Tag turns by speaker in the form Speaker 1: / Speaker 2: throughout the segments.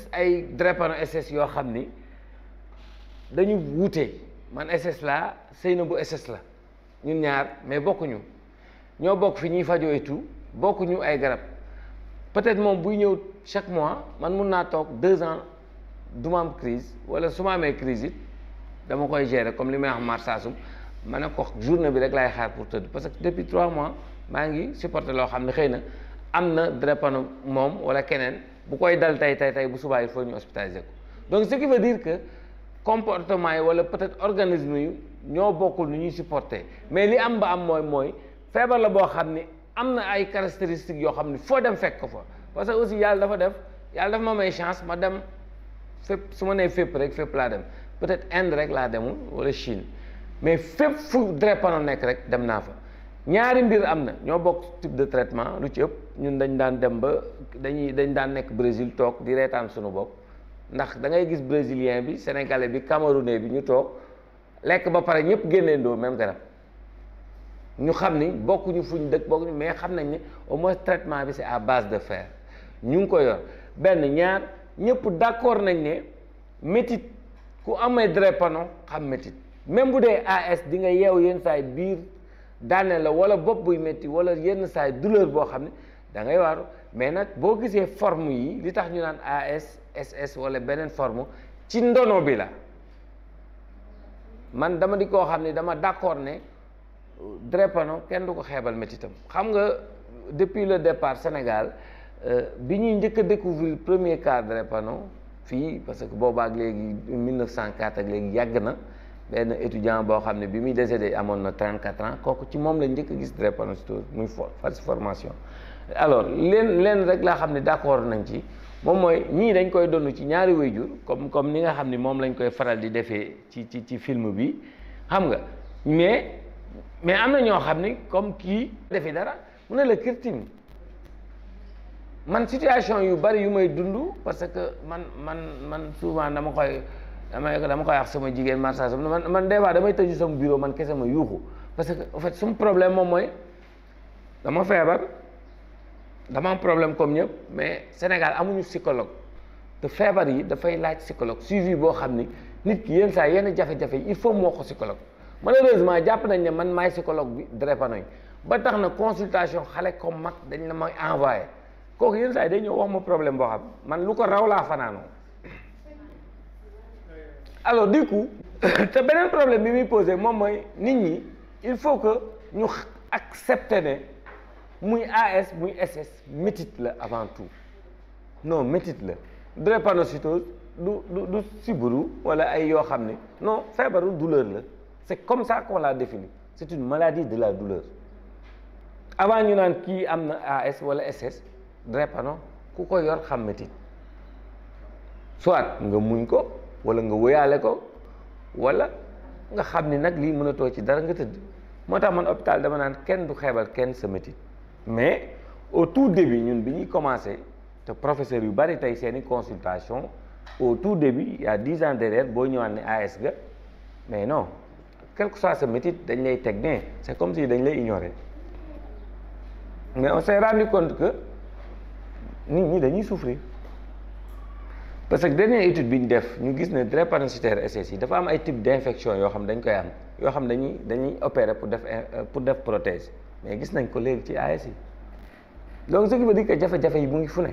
Speaker 1: gis ay drépano SS yoo xam ni dañu wuute man SS la Seynabou SS la ñun ñaar mais bokkuñu ñoo bokk fi ñuy fajoo et tout bokkuñu ay garab peut-être moom buy ñëw chaque mois man mun naa toog 2 ans du ma am crise wala su ma amee crise it dama koy gérer comme li may wax marsaasum ma ne ko journée bi rek laay xaar pour tëdd parce que depuis 3 mois maa ngi supporté loo xam ne xëy na am na drépano moom wala keneen bu koy dal tey bu subaa il faut ñu hospitaliser ko donc ce qui veut dire que comportement yi wala peut-être organisme yi ñoo bokkul nu ñuy supporter mais li am ba am mooy feebar la boo xam ni am na ay caractéristiques yoo xam ni foo dem fekk ko fa parce que aussi yàlla dafa ma may chance ma dem fépp su ma nee fépp rek fépp laa dem peut-être Inde rek laa demul wala Chine mais fépp fu drépano nekk rek dem naa fa ñaari mbir am na ñoo bokk type de traitement lu ci ëpp ñun dañ daan dem ba dañ daan nekk Brésil toog di reetaan suñu bopp ndax da ngay gis brésilien bi sénégalais bi camerounais bi ñu toog lekk ba pare ñëpp génneendoo même garab ñu xam ni bokkuñu fuñ dëkk bokkuñu mais xam nañ ne au moins traitement bi c'est à base de fer ñu ngi ko yor benn ñaar ñëpp d'accord nañ ne métit ku amee drépano xam métit même bu dee AS di nga yeew yenn saay biir daane la wala bopp buy métti wala yenn saay douleur boo xam ne da ngay waaru mais nag boo gisee forme yi li tax ñu naan AS SS wala beneen forme ci ndono bi la man dama di koo xam ne dama d'accord ne drépano kenn du ko xeebal métitam xam nga depuis le départ Sénégal bi ñuy njëkk a découvrir premier cas drépano fii parce que boobaak léegi 1904 ak léegi yàgg na benn étudiant boo xam ne bi muy décédé amoon na 34 ans kooku ci moom lañ njëkk a gis drépanocytose muy falciformation alors leen rek laa xam ne d'accord nañ ci moom mooy ñii dañ koy donn ci ñaari waajur comme ni nga xam ni moom lañ koy faral di defee ci film bi xam nga mais am na ñoo xam ni comme kii defi dara mu ne la kirtim man situation yu bari yu may dund parce que man souvent dama koy wax sama jigéen marsa man des fois damay tëju sama bureau man kese ma yuuxu parce que en fait suma problème moom mooy dama feebar dama am problème comme ñëpp mais Sénégal amuñu psychologue te feebar yi dafay laaj psychologue suivi boo xam ni nit ki yenn saa yenn jafe-jafe yi il faut moo ko psychologue malheureusement jàpp nañ ne man maay psychologue bi drépano yi ba tax na consultation xale comme mag dañ la may envoyé kooku yenn saa yi day ñëw wax ma problème boo xam man lu ko raw laa fanaanoo alors du coup te beneen problème bi muy posé moom mooy nit ñi il faut que ñu accepter ne muy AS muy SS métit la avant tout non métit la drépanocytose du sibbiru wala ay yoo xam ne non feebaru douleur la c'est comme ça qu'on l'a défini c'est une maladie de la douleur avant ñu naan kii am na AS wala SS drépano ku ko yor xam métit soit nga muñ ko wala nga wóyaale ko wala nga xam ni nag lii mënatoo ci dara nga tëdd moo tax man hôpital dama naan kenn du xeebal kenn sa métit mais au tout début ñun bi ñuy commencé te professeur yu bari tey seeni consultation au tout début il y a 10 ans derrière boo ñëwaat ne AS ga mais non quel que soit sa métit dañ lay teg ne c'est comme si dañ lay ignorer mais on s'est rendu compte que nit ñi dañuy souffrir parce que dernière étude bi ñu def ñu gis ne drépanocytaire SS yi dafa am ay type d'infection yoo xam dañ koy am yoo xam dañuy opérer pour def prothèse mais gis nañ ko léegi ci AS yi donc ce qui veut dire que jafe-jafe yi mu ngi fu ne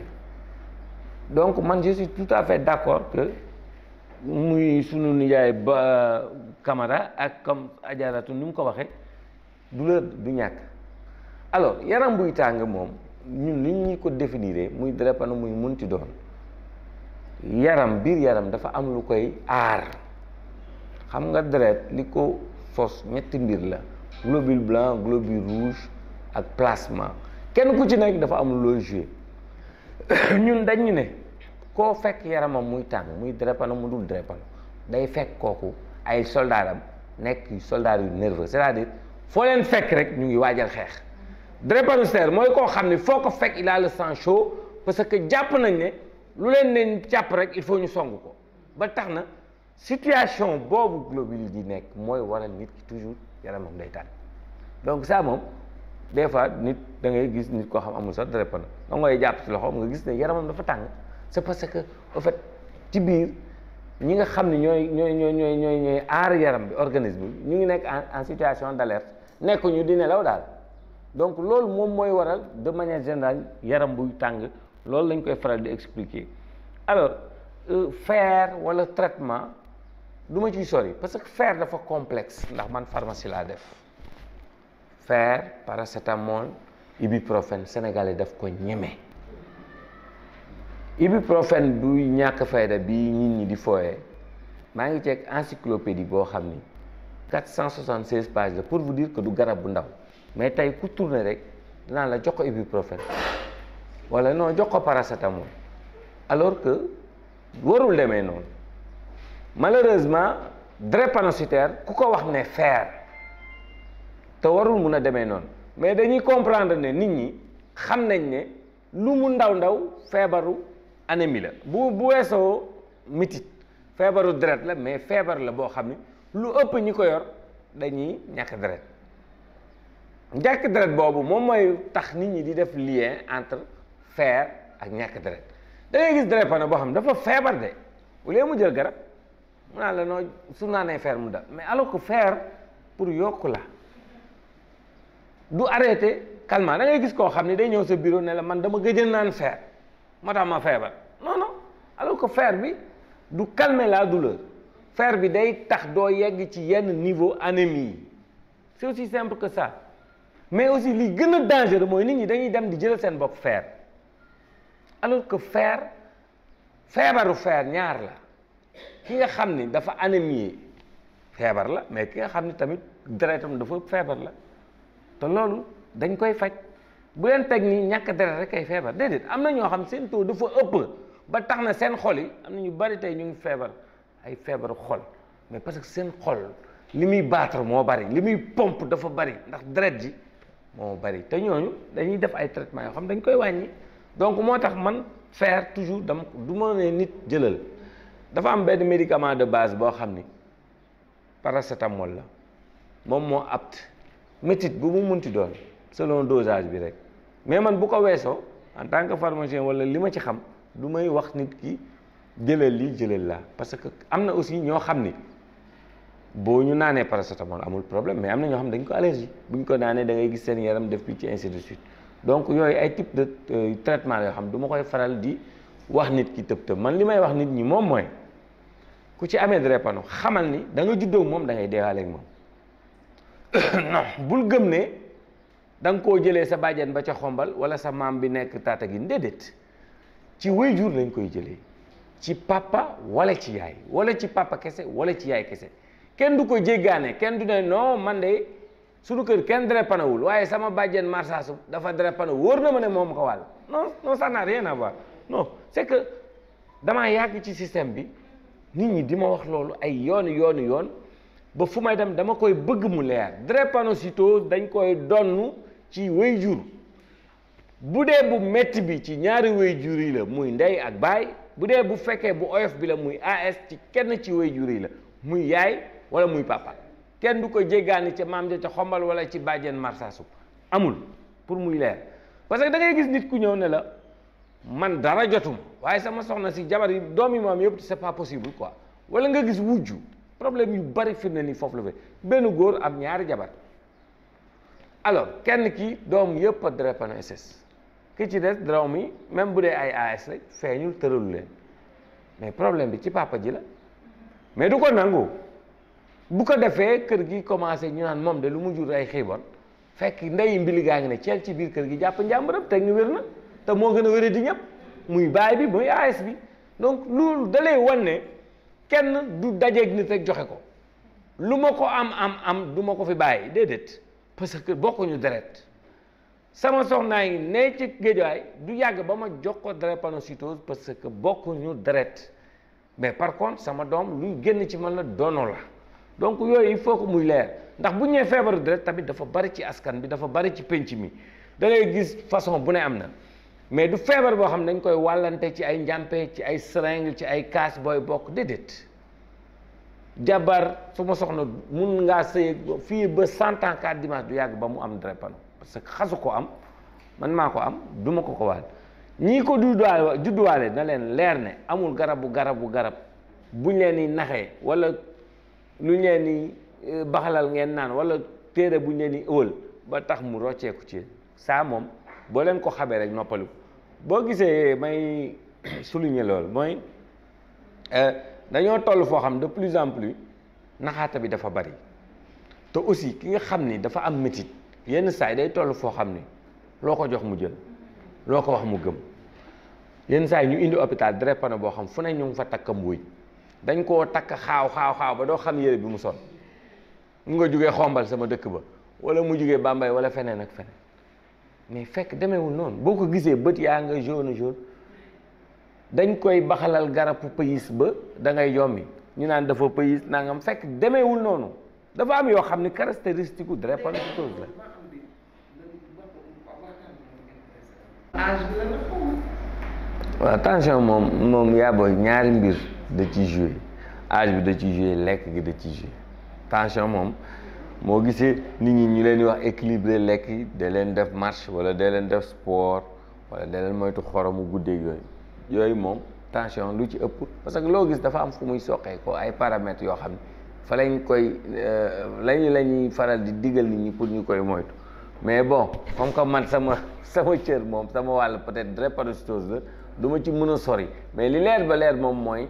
Speaker 1: donc man je suis tout à fait d'accord que muy sunu nijaay ba Camara ak comme Ajaratu ni mu ko waxee douleur du ñàkk alors yaram buy tàng moom ñun li ñu ko définir muy drépano muy munti doon biir yaram dafa am lu koy aar xam nga deret li ko sos ñetti mbir la globule blanc globule rouge ak plasma kenn ku ci nekk dafa am lu looy joué ñun dañu ne koo fekk yaramam muy tàng muy drépano mu dul drépano day fekk kooku ay soldaaram nekk soldat yu nerveux c'est-à-dire foo leen fekk rek ñu ngi waajal xeex drépanocytaire mooy koo xam ne foo ko fekk il a le sang chaud parce que jàpp nañ ne lu leen ne jàpp rek il faut ñu song ko ba tax na situation boobu globule di nekk mooy waral nit ki toujours yaramam day tàng donc ça moom des fois nit da ngay gis nit koo xam amul sax drépano da ngay jàpp ci loxoom nga gis ne yaramam dafa tàng c'est parce que en fait ci biir ñi nga xam ne ñooy aar yaram bi organisme bi ñu ngi nekk en situation d'alerte nekkuñu di nelaw daal donc loolu moom mooy waral de manière générale yaram buy tàng loolu lañ koy faral di expliquer. alors fer wala traitement du ma ciy sori parce que fer dafa complexe ndax man pharmacie laa def fer paracétamol ibuprofène sénégalais daf ko ñeme. ibuprofène du ñàkk fayda bi nit ñi di fooyee maa ngi ceeg encyclopédie boo xam ni 476 pages la pour vous dire que du garab bu ndaw mais tey ku tourné rek dinaa la jox ko ibuprofène wala non jox ko paracétamol alors que warul demee noonu malheureusement drépanocytaire ku ko wax ne fer te warul mun a demee noonu mais dañuy comprendre ne nit ñi xam nañ ne lu mu ndaw feebaru anémie la bu weesoo mitit feebaru deret la mais feebar la boo xam ne lu ëpp ñi ko yor dañuy ñàkk deret ñàkk deret boobu moom mooy tax nit ñi di def lien entre fer ak ñàkk deret da ngay gis drépano boo xam ne dafa feebar de au lieu mu jël garab mu naan la noo su naanee fer mu dal mais alors que fer pour yokk la du arrêté calmant da ngay gis koo xam ne day ñëw sa bureau ne la man dama gëj a naan fer moo tax ma feebar non alors que fer bi du calmer la douleur fer bi day tax doo yegg ci yenn niveau anémie yi c'est aussi simple que ça mais aussi li gën a dangereux mooy nit ñi dañuy dem di jëlal seen bopp fer alors que feebaru fer ñaar la ki nga xam ni dafa anémie feebar la mais ki nga xam ni tamit deretam dafa feebar la te loolu dañ koy faj bu leen teg ni ñàkk deret rek ay feebar déedéet am na ñoo xam seen taux dafa ëpp ba tax na seen xol yi am na ñu bari tey ñu ngi feebar ay feebaru xol mais parce que seen xol li muy battre moo bari li muy pompe dafa bari ndax deret ji moo bari te ñooñu dañuy def ay traitement yoo xam dañ koy wàññi donc moo tax man fer toujours dama du ma ne nit jëlal dafa am benn médicament de base boo xam ni paracétamol la moom moo apte métit bu mu munti doon selon dosage bi rek mais man bu ko weesoo en tant que pharmacien wala li ma ci xam du may wax nit ki jëlal lii jëlal laa parce que am na aussi ñoo xam ni boo ñu naanee paracétamol amul problème mais am na ñoo xam ne dañ ko allergie bu ñu ko naanee da ngay gis seen yaram def bi ci ainsi de suite donc yooyu ay type de traitement yoo xam du ma koy faral di wax nit ki tëb man li may wax nit ñi moom mooy ku ci amee drépano xamal ni da nga juddoo moom da ngay deewaale ak moom non bul gëm ne da nga koo jëlee sa bàjjen ba ca xombal wala sa maam bi nekk Tataguine déedéet ci waajur lañ koy jëlee ci papa wala ci yaay wala ci papa kese wala ci yaay kese kenn du ko jéggaane kenn du ne non man de suñu kër kenn drépanawul waaye sama bàjjen marsaasu dafa drépano wóor na ma ne moom ko wàll non ça n'a rien à voir non c'est que damaa yàgg ci système bi nit ñi di ma wax loolu ay yoon ba fu may dem dama koy bëgg mu leer drépanocytose dañ koy donn ci waajur bu dee bu metti bi ci ñaari waajur yi la muy ndey ak baay bu dee bu fekkee bu oyof bi la muy AS ci kenn ci waajur yi la muy yaay wala muy papa kenn du ko jéggaani ca maam ja ca xombal wala ci bàjjen marsaasu amul pour muy leer parce que da ngay gis nit ku ñëw ne la man dara jotuma waaye sama soxna si jabar yi doom yi moom yëpp c'est pas possible quoi wala nga gis wujju problème yu bari fi ne nii foofu la fe benn góor am ñaari jabar alors kenn ki doom yëpp a drépano SS ki ci des doom yi même bu dee ay AS rek feeñul tëralu leen mais problème bi ci papa ji la mais du ko nangu bu ko defee kër gi commencé ñu naan moom de lu mu jur ay xiibon fekk ndeyi mbili gaa ngi ne ceel ci biir kër gi jàpp njàmbaram teg ni wér na te moo gën a wéra di ñëpp muy baay bi muy AS bi donc loolu dalay wan ne kenn du dajeeg nit rek joxe ko lu ma ko am du ma ko fi bàyyi déedéet parce que bokkuñu deret sama soxnaa yi ne ci géejawaay du yàgg ba ma jox ko drépanocytose parce que bokkuñu deret mais par contre sama doom luy génn ci man la doono la donc yooyu il faut que muy leer ndax bu ñëwee feebaru deret tamit dafa bari ci askan bi dafa bari ci penc mi da ngay gis façon bu ne am na mais du feebar boo xam ne dañ koy wàllante ci ay njàmpe ci ay seringue ci ay kaas booy bokk déedéet jabar su ma soxna mun ngaa sëy fii ba 100 ans 4 dimanche du yàgg ba mu am drépano parce que xasu ko am man maa ko am duma ko wàll ñii ko judduwaale na leen leer ne amul garab buñ leen di naxee wala luñ leen di baxalal ngeen naan wala téere buñ leen di ëwal ba tax mu rocceeku ci saa moom boo leen ko xamee rek noppaliku boo gisee may souligner loolu mooy dañoo toll foo xam de plus en plus naxaata bi dafa bari te aussi ki nga xam ni dafa am métit yenn saa yi day toll foo xam ni loo ko jox mu jël loo ko wax mu gëm yenn saa yi ñu indi hôpital drépano boo xam fu ne ñu ngi fa takk mbuuj dañ koo takk xaaw ba doo xam yére bi mu sol mu nga jugee xombal sama dëkk ba wala mu jugee Bambey wala feneen ak feneen mais fekk demeewul noonu boo ko gisee bët yaa nga jaune dañ koy baxalal garabu pays ba da ngay yombi ñu naan dafa pays nangam fekk demeewul noonu dafa am yoo xam ni caractéristique u drépanocytose la. waaw tension moom yaa booy ñaari mbir da ci joué âge bi da ci joué lekk gi da ci joué tension moom moo gisee nit ñi ñu leen di wax équilibré lekk yi da leen def marche wala da leen def sport wala da leen moytu xoromu guddeeg yooyu moom tension lu ci ëpp parce que loo gis dafa am fu muy soqee ko ay paramètres yoo xam ne fa lañ koy la ñuy faral di digal nit ñi pour ñu koy moytu mais bon comme que man sama cër moom sama wàll peut-être drépanocytose la du ma ci mën a sori mais li leer ba leer moom mooy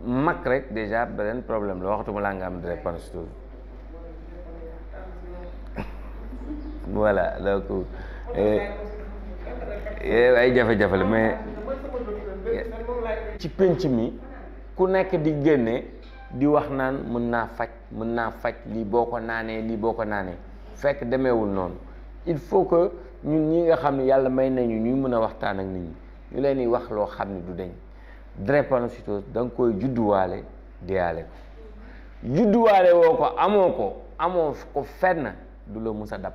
Speaker 1: mag rek déjà beneen problème la waxtuma laa nga am drépanocytose voilà donc ay jafe-jafe la mais ci penc mi ku nekk di génne di wax naan mën naa faj lii boo ko naanee fekk demeewul noonu il faut que ñun ñi nga xam ne yàlla may nañu ñuy mën a waxtaan ak nit ñi ñu leen di wax loo xam ne du deñ drépanocytose da nga koy judduwaale deyaale ko judduwaale woo ko amoo ko fenn du la mus a dab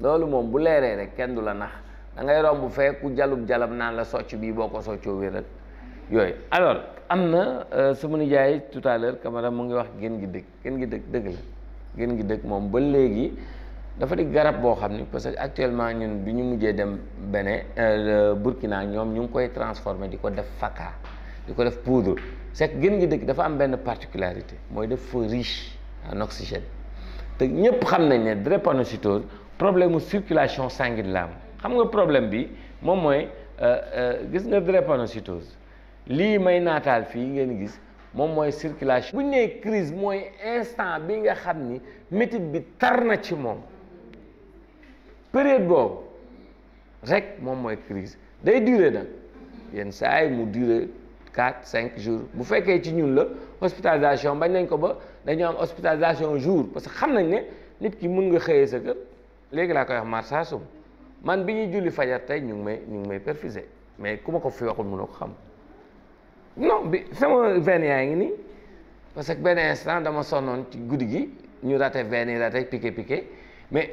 Speaker 1: loolu moom bu leeree rek kenn du la nax da ngay romb fee ku jalab naan la socc bii boo ko soccoo wér yooyu. alors am na sama nijaay tout à l'heure Camara mu ngi wax gën gi dëgg la gën gi dëgg moom ba léegi dafa di garab boo xam ni parce que actuellement ñun bi ñu mujjee dem Bénin Burkina ñoom ñu ngi koy transformer di ko def faka di ko def poudre c'est que gën gi dëgg dafa am benn particularité mooy dafa riche en oxygène te ñëpp xam nañ ne drépanocytose problème mu circulation sanguine la am xam nga problème bi moom mooy gis nga drépanocytose lii may naataal fii ngeen gis moom mooy circulation. bu ñu nee crise mooy instant bi nga xam ni métit bi tar na ci moom période boobu rek moom mooy crise day durer nag yenn saa yi mu durer 4-5 jours bu fekkee ci ñun la hospitalisation bañ nañ ko ba dañoo am hospitalisation jour parce que xam nañ ne nit ki mun nga xëyee sa kër léegi laa koy wax marsaasum man bi ñuy julli fajar tey ñu ngi may perfusé mais ku ma ko fi waxul mënoo ko xam non bi sama veine yaa ngi nii parce que benn instant dama sonnoon ci guddi gi ñu raté veine yi raté piqué mais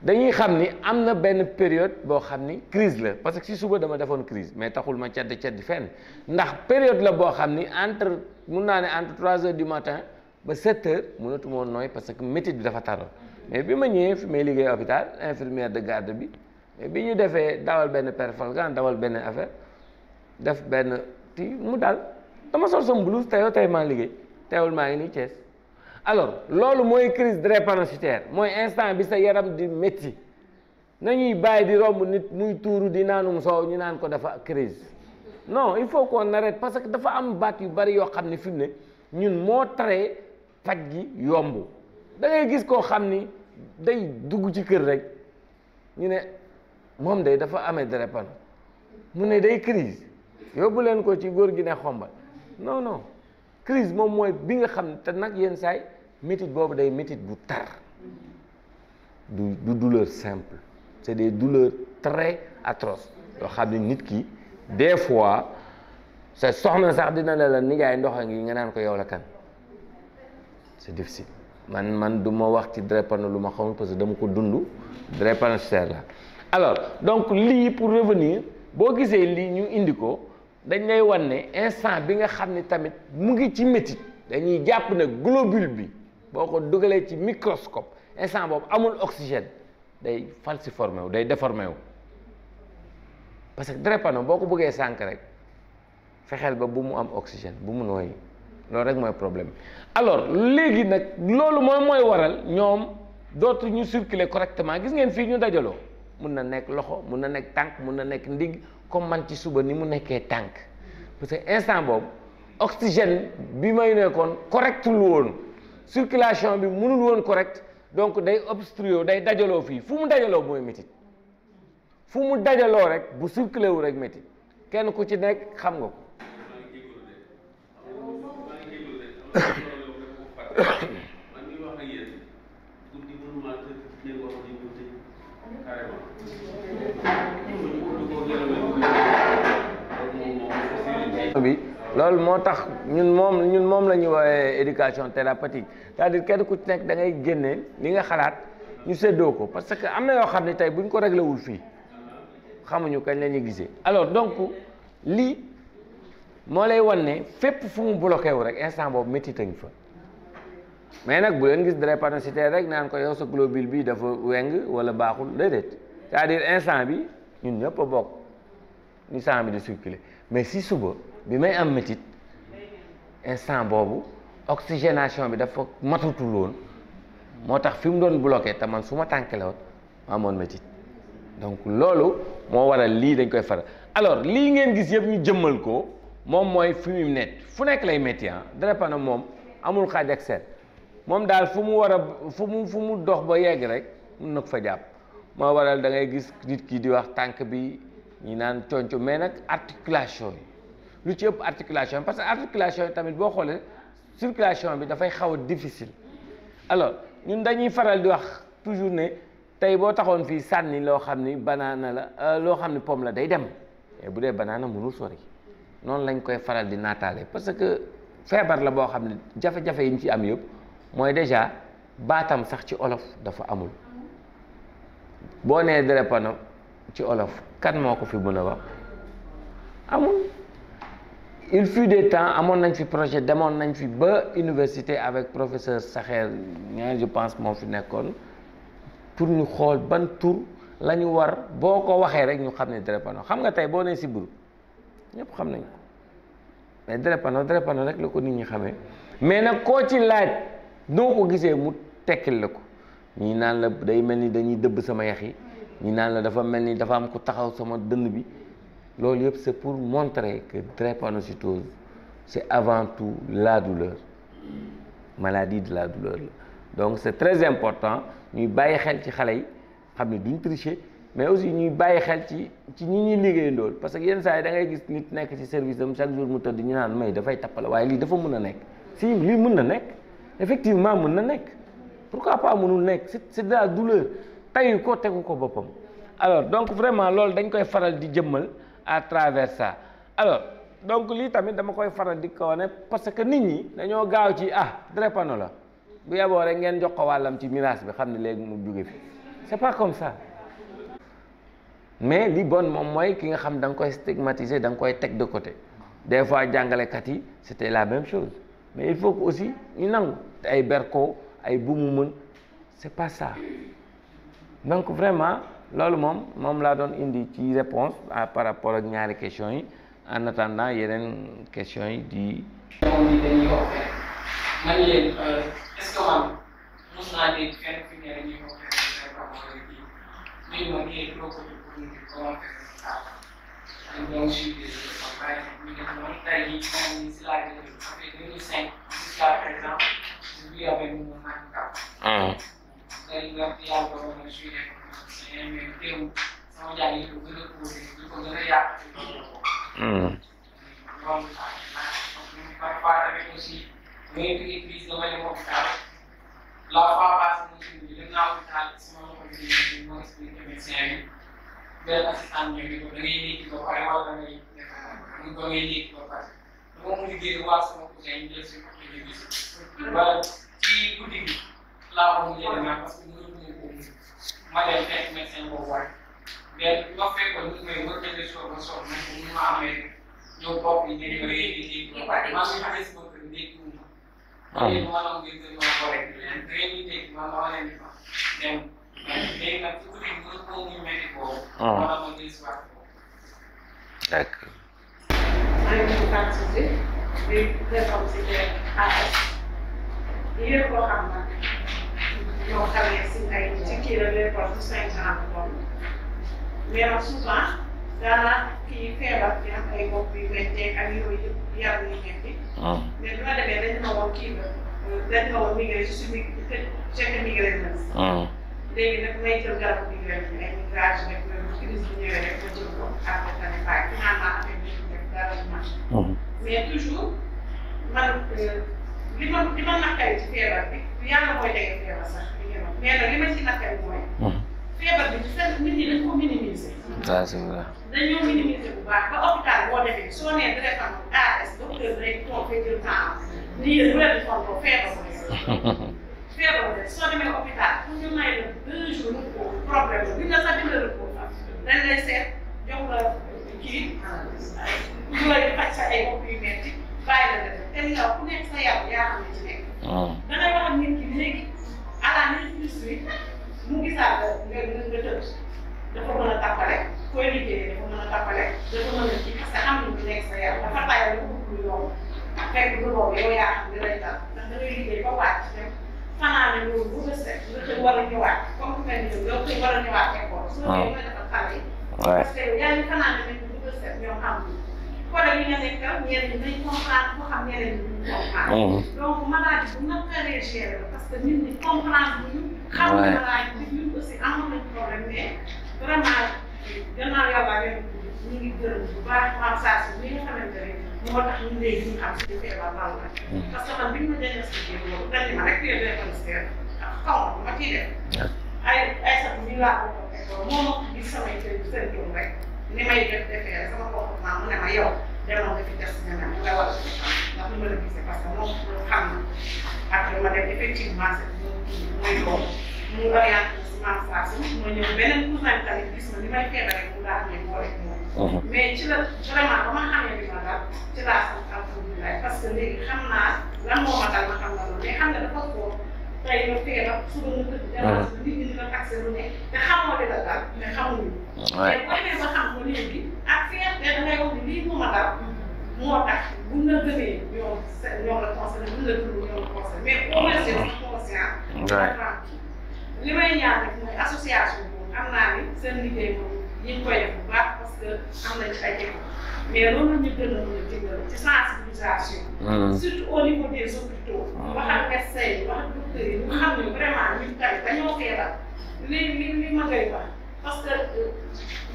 Speaker 1: dañuy xam ni am na benn période boo xam ni crise la parce que si suba dama defoon crise mais taxul ma caddi fenn ndax période la boo xam ni mun naa ne entre 3 heures du matin ba 7 heures mënatu moo nooy parce que métit bi dafa taroon mais bi ma ñëwee fi may liggéey hôpital infirmière de garde bi mais bi ñu defee dawal benn perfalgan dawal benn affaire def benn ti mu daal dama sol sama blouse tey maa liggéey teewul maa ngi nii Thiès alors loolu mooy crise drépanocytaire mooy instant bi sa yaram di métti nañuy bàyyi di romb nit muy tuuru di naanum soow ñu naan ko dafa crise non il faut qu'on arrête parce que dafa am baat yu bari yoo xam ne fi mu ne ñun moo taree faj gi yomb da ngay gis koo xam ni day dugg ci kër rek ñu ne moom day dafa amee drépano mu ne day crise yóbbu leen ko ci góor gi ne xombal non crise moom mooy bi nga xam ne te nag yenn saay métit boobu day métit bu tar du douleur simple c'est des douleurs très atroces yoo xam ne nit ki des fois sa soxna sax dina la nijaay ndox a ngi nga naan ko yow la kan c'est difficile man du ma wax ci drépano lu ma xamul parce que dama ko dund drépanocytaire la alors donc lii pour revenir boo gisee lii ñu indi ko dañ lay wan ne instant bi nga xam ne tamit mu ngi ci métit dañuy jàpp ne globule bi boo ko dugalee ci microscope instant boobu amul oxygène day falciformé wu day déformé wu parce que drépano boo ko bëggee sànq rek fexeel ba bu mu am oxygène bu mu nooyi loolu rek mooy problème alors léegi nag loolu mooy waral ñoom dootu ñu circuler correctement gis ngeen fii ñu dajaloo mun na nekk loxo mun na nekk tànk mun na nekk ndigg comme man ci suba ni mu nekkee tànk parce que instant boobu oxygène bi may nekkoon correct lu woon circulation bi mënul woon correct donc day obstrué day dajaloo fii fu mu dajaloo mooy métit fu mu dajaloo rek bu circulé wu rek métit kenn ku ci nekk xam nga ko bi loolu moo tax ñun moom la ñuy woowee éducation thérapeutique c'est-à-dire kenn ku ci nekk da ngay génne li nga xalaat ñu séddoo ko parce que am na yoo xam ne tey bu ñu ko réglé wul fii xamuñu kañ la ñuy gisee alors donc lii moo lay wan ne fépp fu mu bloqué wu rek instant boobu métti a ngi fa mais nag bu leen gis drépanocytaire rek naan ko yow sa globule bi dafa weng wala baaxul déedéet c'est-à-dire instant bi ñun ñëpp a bokk ñu sang bi di circuler mais si suba bi may am métit instant boobu oxygénation bi dafa matutul woon moo tax fi mu doon bloqué te man su ma tànkale woon ma amoon métit donc loolu moo waral lii dañ koy faral alors lii ngeen gis yëpp ñu jëmmal ko moom mooy fi mu nekk fu nekk lay métti drépano moom amul xaaj ak seet moom daal fu mu war a fu mu dox ba yegg rek mun na ko fa jàpp moo waral da ngay gis nit ki di wax tànk bi ñi naan conco mais nag articulation yi lu ci ëpp articulation parce que articulation yi tamit boo xoolee circulation bi dafay xaw a difficile alors ñun dañuy faral di wax toujours ne tey boo taxoon fii sànni loo xam ni banaana la loo xam ni pomme la day dem mais bu dee banaana mënul sori noonu lañ koy faral di naataale parce que feebar la boo xam ne jafe-jafe yi ñu ci am yëpp mooy déjà baatam sax ci olof dafa amul boo nee drépano ci olof kan moo ko fi mën a wax amul il fut des temps amoon nañ fi projet demoon nañ fi ba université avec professeur Saxeer ñaar je pense moo fi nekkoon pour ñu xool ban tur la ñu war boo ko waxee rek ñu xam ne drépano xam nga tey boo nee sibiru ñëpp xam nañ ko mais drépano rek la ko nit ñi xamee mais nag koo ci laaj noo ko gisee mu tekkil la ko ñii naan la day mel ni dañuy dëbb sama yax yi ñi naan la dafa mel ni dafa am ku taxaw sama dënn bi loolu yëpp c'est pour montrer que drépanocytose c'est avant tout la douleur maladie de la douleur la donc c'est très important ñuy bàyyi xel ci xale yi xam ne duñ tricher mais aussi ñuy bàyyi xel ci ñi ñuy liggéeyandool parce que yenn saa yi da ngay gis nit nekk ci service am chaque jour mu tëdd ñu naan may dafay tappale waaye lii dafa mën a nekk si lii mën na nekk effectivement mën na nekk pourquoi pas mënul nekk c'est de la douleur tayu ko tegu ko boppam alors donc vraiment loolu dañ koy faral di jëmmal à travers ça alors donc lii tamit dama koy faral di ko wane parce que nit ñi dañoo gaaw ci drépano la bu yeboo rek ngeen jox ko wàllam ci miraas bi xam ne léegi mu jóge fi c'est pas comme ça mais li bon moom mooy ki nga xam da nga koy stigmatiser da nga koy teg de côté des fois jàngalekat yi c'était la même chose mais il faut que aussi ñu nangu ay berko ay bu mu mën c'est pas ça donc vraiment loolu moom laa doon indi ci réponse par rapport ak ñaari questions yi en attendant yeneen questions yi di.
Speaker 2: moom bi dañuy wax man leen est-ce que man mos naa dégg fenn fi ne dañuy wax mais man kii trop pour ñu comment faire donc je suis désolé ñu ne moom tey jii moom si la depuis 2005 jusqu'à présent je vis avec mon handicap. tey nga yàlla doon na suy def mais teewul sama jaay yi ko gën a posé di ko gën a yàq. donc parfois tamit aussi ngay jógee crise dama dem hôpital la fois passée mu dem naa hôpital sama loxo bi ma expliqué médecin bi benn assistant ñëw ni ko da ngay nekk ba pare wala da ngay def mu ko ngay nekk ba pare dama mu liggéey waa sama cousin ñu jël si ko ñu gis wala ci guddi gi laa ko mujjee demee parce que mënuñu ko ma dem fekk médecin boobu waay mais ma fekkoon ñu may wër nañ la soog a soog nañ ko ñu ma amee ñëw bopp yi ngeen koy liggéey ba pare maa ngi xamee si bopp bi ndékki wu ma. ma ne maanaam ngeen gën ma ko rek leen da ngeen di dégg man dama leen di fa dem mais léegi nag ci guddi gi mënu ko ñu métti boobu. maanaam ma gën si waat boobu
Speaker 1: d'accord.
Speaker 3: maa ngi tudd Fatou Cissé di réforme si AS yéen koo xam nag ñoo xamee si ay ci kii la réforme 5 ans moom mais nag souvent daanaka kii feebar di am ay bopp yu méttee ak yooyu yëpp yaram yu métti. mais bi ma demee dañu ma woon kii ba dañu ma woon migraine je suis chef migraine la. léegi nag may jël garabu migraine bi ay migrage rek crise bu ñëwee rek ma jël ko après tamit bàyyi finalement affaire bi ñu def dara du marché. mais toujours man li ma naqari ci feebar bi yàlla mooy tege feebar sax mais nag li ma ci naqari mooy. feebar bi fekk nit ñi dañ ko minimiser.
Speaker 1: ça c'est vrai.
Speaker 3: dañoo minimiser bu baax ba hôpital boo defee soo nee directement AS docteur rek toog fee jël temps lii yëpp bu leen di fontoo feebar feebar soo demee hôpital pour ñu may la 2 jours problème la bi nga sax dina repos dañ lay seet jox la kii ñu lay faj sa ay bopp yu metti bàyyi la def te li nga wax ku nekk sa yàlla yaa xam ne ci nekk. da ngay wax ak nit ki léegi à la minute mu gisaat nga tëdd dafa mën a tàppale koy liggéeyee dafa mën a tàppale dafa mën a kii parce que xam nañu nekk sa yaram dafa tayal dafa bëgg lu yomb fekk du loolu yow yaa xam ne lay dal ndax da ngay liggéey ba wàcc dem fanaane loolu bu nga set nga xëy war a ñëwaat comme ku mel ni yow xëy war a ñëwaat école soo ñëwee mooy defal xale yi parce que yow yaa ngi fanaane nañ bu nga set ñoom xamuñu côté yi nga nekkal ñeneen ñi nañ comprendre ko xam ñeneen ñi duñ comprendre donc maladie bu naqaree gérer la parce que nit ñi comprendre ñu xam nga maladie bi ñun aussi amoon nañ problème mais vraiment gannaaw yàlla ñu ngi gërëm bu baax maam saa si li nga xamante ne moo tax ñun léegi ñu xam si feebar lan la parce que man bi ñu ma diagnostiqué loolu dañ ma rek yéen diagnostiqué xaw ma ma ciy def ay sax ñu laa ko école moo ma gis samay symptôme rek ni may defee sama comportement mu ne ma yow demoon nga fi test nga ne mu nga war a ndax lu ma la gisee parce que moom xam na après ma dem effectivement mooy loolu mu orienté si maam saa si ma ñëw beneen cousin tamit gis ma ni may feebaree mu daal di boole moom mais ci la vraiment ba ma xamee li ma daal ci laa sant alhamdulilah parce que léegi xam naa lan moo ma dal ma xam na loolu mais xam nga dafa foofu tey nga feebar suba nga tëdd dérange nit ñi dina taxé lu ne te xamoo li la dal mais xamuñu mais boo demee ba xam ko léegi ak fierté da ngay wax ni lii mu ma dal moo tax buñ la gëmee ñoom la conseillé buñ la gëmee ñoom la conseillé mais au moins c'est conscient li may ñaan rek mooy association boobu am naa ni seen liggéey moom yi ñu koy def bu baax parce que am nañ ci ay jéego mais loolu ñu gën a mën a jégal ci sensibilisation. surtout au niveau des hôpitaux. wax ak médecins yi wax ak docteurs yi ñu xam ne vraiment ñun tamit dañoo feebar li ma koy wax parce que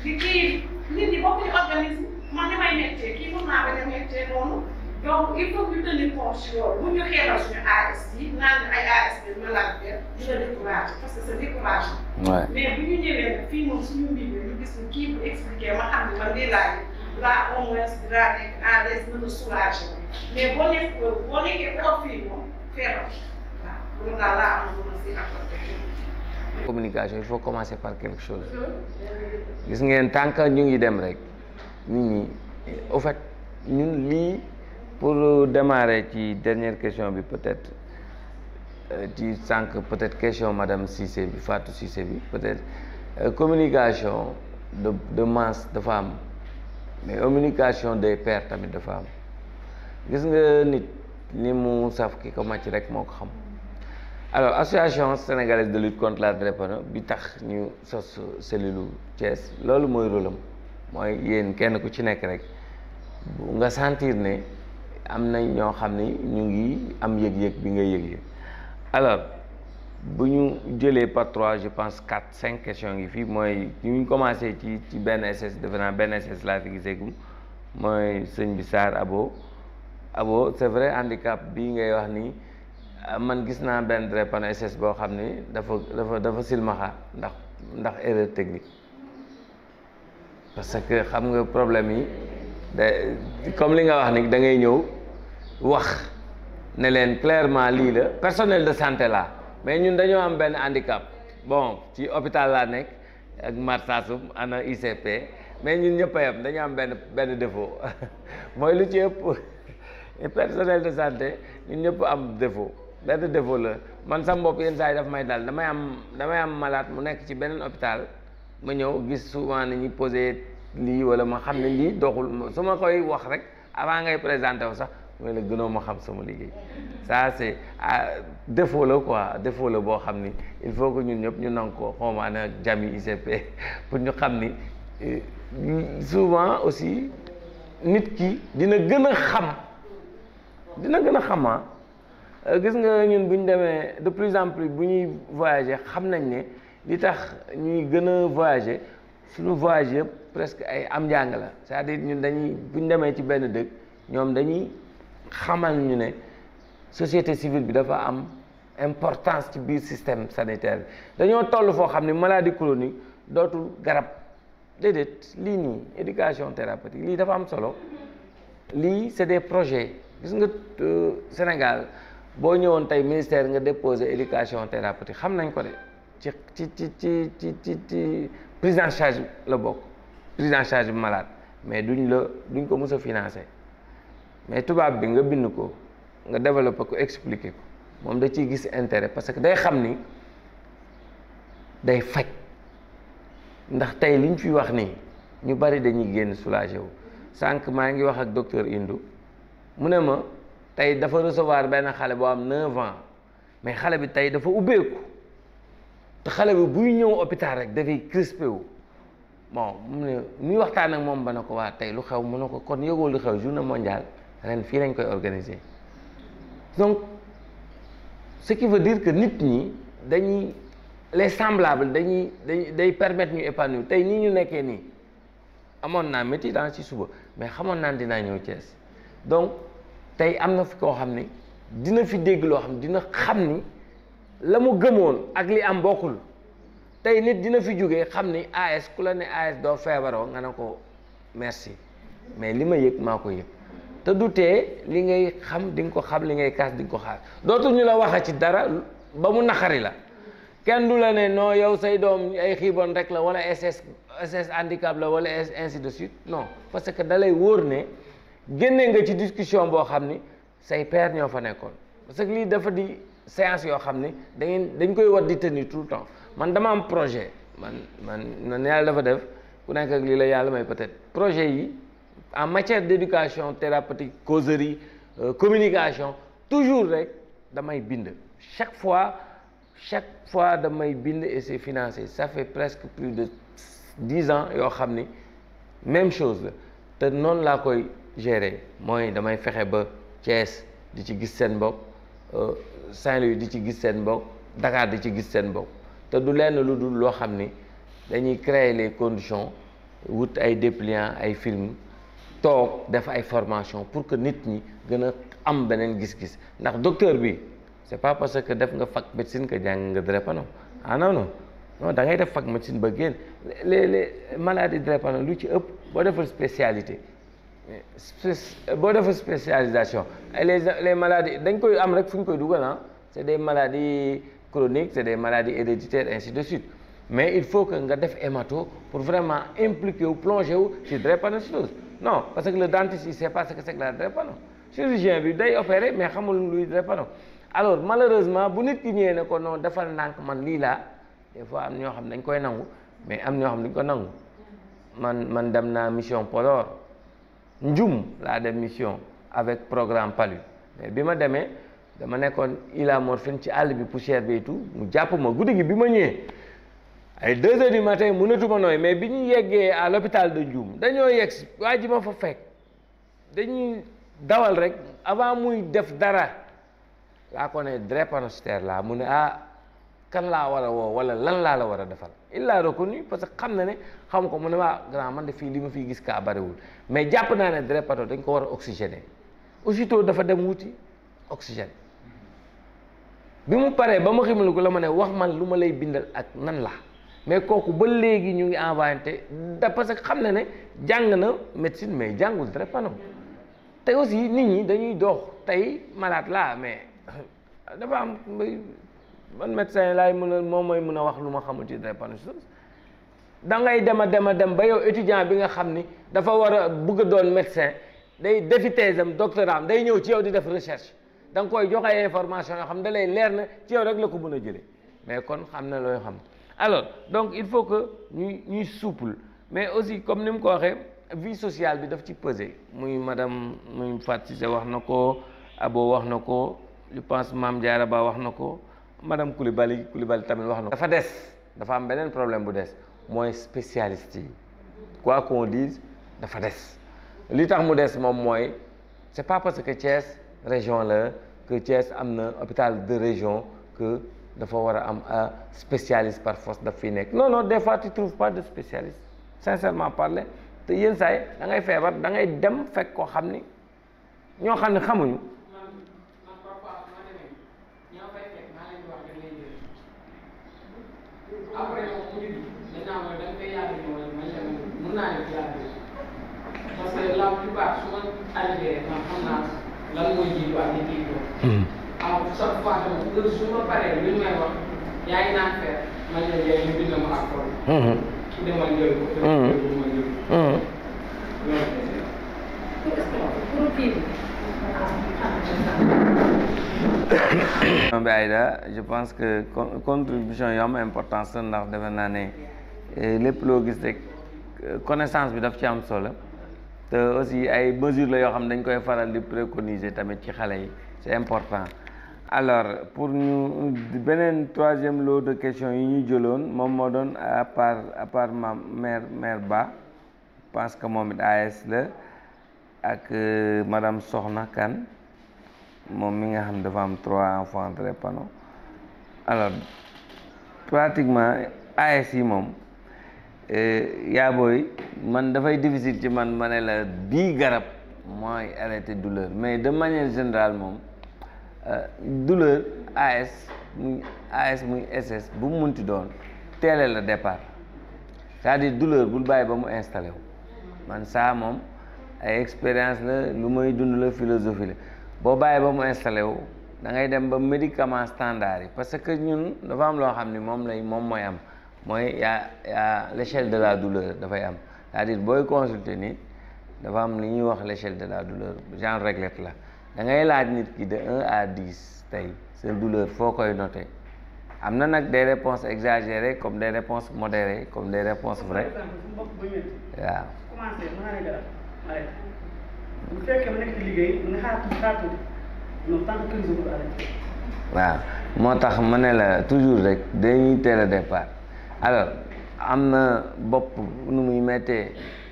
Speaker 3: li kii nit ñi bokkuñu organisme man ni may méttee kii mën naa bañ a méttee noonu donc il faut que ñu tenir compte si loolu bu ñu xeebal suñu AS yi naan ay AS bi malade bi dina découragé parce que c'est découragé. mais bu ñu ñëwee nag fii moom suñu mbir mi ñu gis ni kii bu expliqué ma xam ne man lii laa au moins dinaa nekk à l'aise mën a soulagé mais boo nekkee trop fii moom feebar waaw loolu daal laa am mën a si apporté.
Speaker 1: communication il faut commencer par quelque chose gis ngeen tant que ñu ngi dem rek nit ñi au fait ñun lii pour démarrer ci dernière question bi peut-être ci sànq peut-être question madame Cissé bi Fatou Cissé bi peut-être communication de masse dafa am mais communication des pairs tamit dafa am gis nga nit ni mu saf ki ko màcc rek moo ko xam alors association sénégalaise de lutte contre la drépano bi tax ñu sos cellule Thiès loolu mooy rôle am mooy yéen kenn ku ci nekk rek nga sentir ne am na ñoo xam ni ñu ngi am yëg-yëg bi nga yëg-yëg alors bu ñu jëlee par 3 je pense 4 5 questions ngi fii mooy ñu commencé ci benn SS defe naa benn SS laa fi giseegum mooy sëñ bi Sarr Abo c'est vrai handicap bii ngay wax ni man gis naa benn drépano SS boo xam ni dafa silmaxa ndax erreur technique parce que xam nga problème yi comme li nga wax ni da ngay ñëw wax ne leen clairement lii la personnel de santé la mais ñun dañoo am benn handicap bon ci hôpital laa nekk ak Marsassoum ana ICP mais ñun ñëpp a yem dañoo am benn défaut mooy lu ci ëpp personnel de santé ñun ñëpp am défaut benn défaut la man sama bopp yenn saa yi daf may dal damay am malade mu nekk ci beneen hôpital ma ñëw gis souvent ni ñuy posé lii wala ma xam ne lii doxul su ma koy wax rek avant ngay présenté wu sax mooy la gënoo ma xam sama liggéey ça c'est défaut la quoi défaut la boo xam ni il faut que ñun ñëpp ñu nangu ko xawma ana jami ICP pour ñu xam ni souvent aussi nit ki dina gën a xam gis nga ñun bu ñu demee de plus en plus bu ñuy voyager xam nañ ne li tax ñuy gën a voyager suñu voyage yëpp presque ay am njàng la c'est-à-dire ñun dañuy bu ñu demee ci benn dëkk ñoom dañuy xamal ñu ne société civile bi dafa am importance ci biir système sanitaire bi dañoo toll foo xam ne maladie chronique dootul garab déedéet lii nii éducation thérapeutique lii dafa am solo lii c'est des projets gis nga Sénégal boo ñëwoon tey ministère nga déposer éducation thérapeutique xam nañ ko de ci prise en charge la bokk prise en charge bi malade mais duñ ko mës a financer mais tubaab bi nga bind ko nga développer ko expliquer ko moom da ciy gis intérêt parce que day xam ni day faj ndax tey liñ fi wax nii ñu bari dañuy génn soulagé wu sànq maa ngi wax ak docteur Indou mu ne ma tey dafa recevoir benn xale boo am 9 ans mais xale bi tey dafa ubbeeku te xale bi buy ñëw hôpital rek dafay crispé wu bon mu ne muy waxtaan ak moom ba ne ko waa tey lu xew mu ne ko kon yëgoo lu xew journée mondiale ren fii lañ koy organiser donc ce qui veut dire que nit ñi dañuy les semblables day permettre ñu épanouir tey nii ñu nekkee nii amoon naa métti dans ci suba mais xamoon naa dinaa ñëw Thiès donc tey am na fi koo xam ni dina fi dégg loo xam dina xam ni la mu gëmoon ak li am bokkul tey nit dina fi jógee xam ni AS ku la ne AS doo feebaroo nga ne ko merci mais li ma yëg maa ko yëg te du tee li ngay xam di nga ko xam li ngay kaas di nga ko xaar dootul ñu la waxa ci dara ba mu naqari la kenn du la ne non yow say doom ay xiibon rek la wala SS handicap la wala ainsi de suite non parce que da lay wóor ne génne nga ci discussion boo xam ni say père ñoo fa nekkoon parce que lii dafa di séance yoo xam ni dañ koy war di tenir tout le temps man dama am projet man yàlla dafa def ku nekk ak lii la yàlla may peut-être projet yi en matière d'éducation thérapeutique causerie communication toujours rek damay bind chaque fois damay bind et c'est financé ça fait presque plus de 10 ans yoo xam ni même chose la te noonu laa koy gérer mooy damay fexe ba Thiès di ci gis seen bopp Saint-Louis di ci gis seen bopp Dakar di ci gis seen bopp te du lenn lu dul loo xam ni dañuy créer les conditions wut ay dépliants ay films toog def ay formation pour que nit ñi gën a am beneen gis-gis ndax docteur bi c'est pas parce que def nga fac médecine que jàng nga drépano ah non da ngay def fac médecine ba génn les maladies drépano lu ci ëpp boo defal spécialité boo defal spécialisation les maladies dañ koy am rek fu ñu koy dugal ah c'est des maladies chroniques c'est des maladies héréditaires ainsi de suite mais il faut que nga def hémato pour vraiment impliquer wu plonger wu ci drépanocytose non parce que le dentiste il sait pas ce que c'est que la drépano chirurgien bi day opérer mais xamul luy drépano alors malheureusement bu nit ki ñëwee ne ko non defal ndànk man lii laa des fois am ñoo xam dañ koy nangu mais am ñoo xam dañ ko nangu man dem naa mission Podor Njum laa dem mission avec programme Palu mais bi ma demee dama nekkoon Ila Morphine ci àll bi poussière bi et tout mu jàpp ma guddi gi bi ma ñëwee ay 2 heures du matin mënatuma nooy mais bi ñu yeggee à l'hôpital de Ndioum dañoo yegg si waa ji ma fa fekk dañuy dawal rek avant muy def dara laa ko ne drépanocytaire laa mu ne kan laa war a woo wala lan laa la war a defal il l'a reconnu parce que xam na ne xam ko mu ne waa grand man de fii li ma fiy gis kaa bariwul mais jàpp naa ne drépano dañ ko war a oxygéner aussitôt dafa dem wuti oxygène bi mu paree ba ma ximal ko la ma ne wax man lu ma lay bindal ak nan la mais kooku ba léegi ñu ngi envoyé da parce que xam na ne jàng na médecine mais jàngul drépano te aussi nit ñi dañuy dox tey malade laa mais dafa am man médecin laay mën a moom mooy mën a wax lu ma xamul ci drépanocytose da ngay dem ba yow étudiant bi nga xam ni dafa war a bëgg a doon médecin day defi thèse am doctorat am day ñëw ci yow di def recherche da nga koy joxe ay information yoo xam da lay leer na ci yow rek la ko mën a jëlee mais kon xam na looy xam alors donc il faut que ñuy souple mais aussi comme ni mu ko waxee vie sociale bi daf ci peser muy madame muy Fatou Cissé wax na ko Abo wax na ko je pense Mame Diarra Ba wax na ko madame Coulibaly tamit wax na ko. dafa des dafa am beneen problème bu des mooy spécialiste yi quoi qu'on dise dafa des li tax mu des moom mooy c'est pas parce que Thiès région la que Thiès am na hôpital de région que dafa war a am un spécialiste par force daf fiy nekk non des fois tu trouves pas de spécialiste sincèrement parler te yenn saa yi da ngay feebar da ngay dem fekk koo xam ni ñoo xam ne xamuñu.
Speaker 2: après moom mu ngi maintenant mooy da nga koy yàgg ñu wala mën naa leen yàgg parce que la plupart su ma arrivé man xam naa lan mooy jiitu ak ñi kii doon. chaque fois tamit su ma paree lu ñu may wax yaa ngi naan faire man la léegi ñu bind ma ak tool. su demal jël ko. demal jël ko.
Speaker 1: bi Aïda je pense que contribution yu am importance la ndax defe naa ne lépp loo gis rek connaissance bi daf ci am solo te aussi ay mesures la yoo xam ne dañ koy faral di préconiser tamit ci xale yi c'est important. alors pour ñu beneen troisième lot de questions yi ñu jëloon moom moo doon à part ma mère Ba pense que moom it AS la ak madame Soxna Kane moom mi nga xam dafa am 3 enfants drépano alors pratiquement AS yi moom yaa booy man dafay difficile ci man ma ne la bii garab mooy arrêter douleur mais de manière générale moom douleur AS muy SS bu mu munti doon teele la départ c'est-à-dire douleur bul bàyyi ba mu installé wu man ça moom ay expérience la lu may dund la philosophie la boo bàyyi ba mu installé wu da ngay dem ba médicament standard yi parce que ñun dafa am loo xam ni moom mooy am mooy yaa l'échelle de la douleur dafay am c'est-à-dire booy consulter nit dafa am li ñuy wax l'échelle de la douleur genre réglette la da ngay laaj nit ki de 1 à 10 tey sa douleur foo koy noter am na nag des réponses exagérées comme des réponses modérées comme des réponses vraies waaw.
Speaker 3: bu fekkee ma nekk ci liggéey nga xaar tuuti non tant que 15 jours arrêté.
Speaker 1: waaw moo tax ma ne la toujours rek dañuy teel a départ alors am na bopp nu muy méttee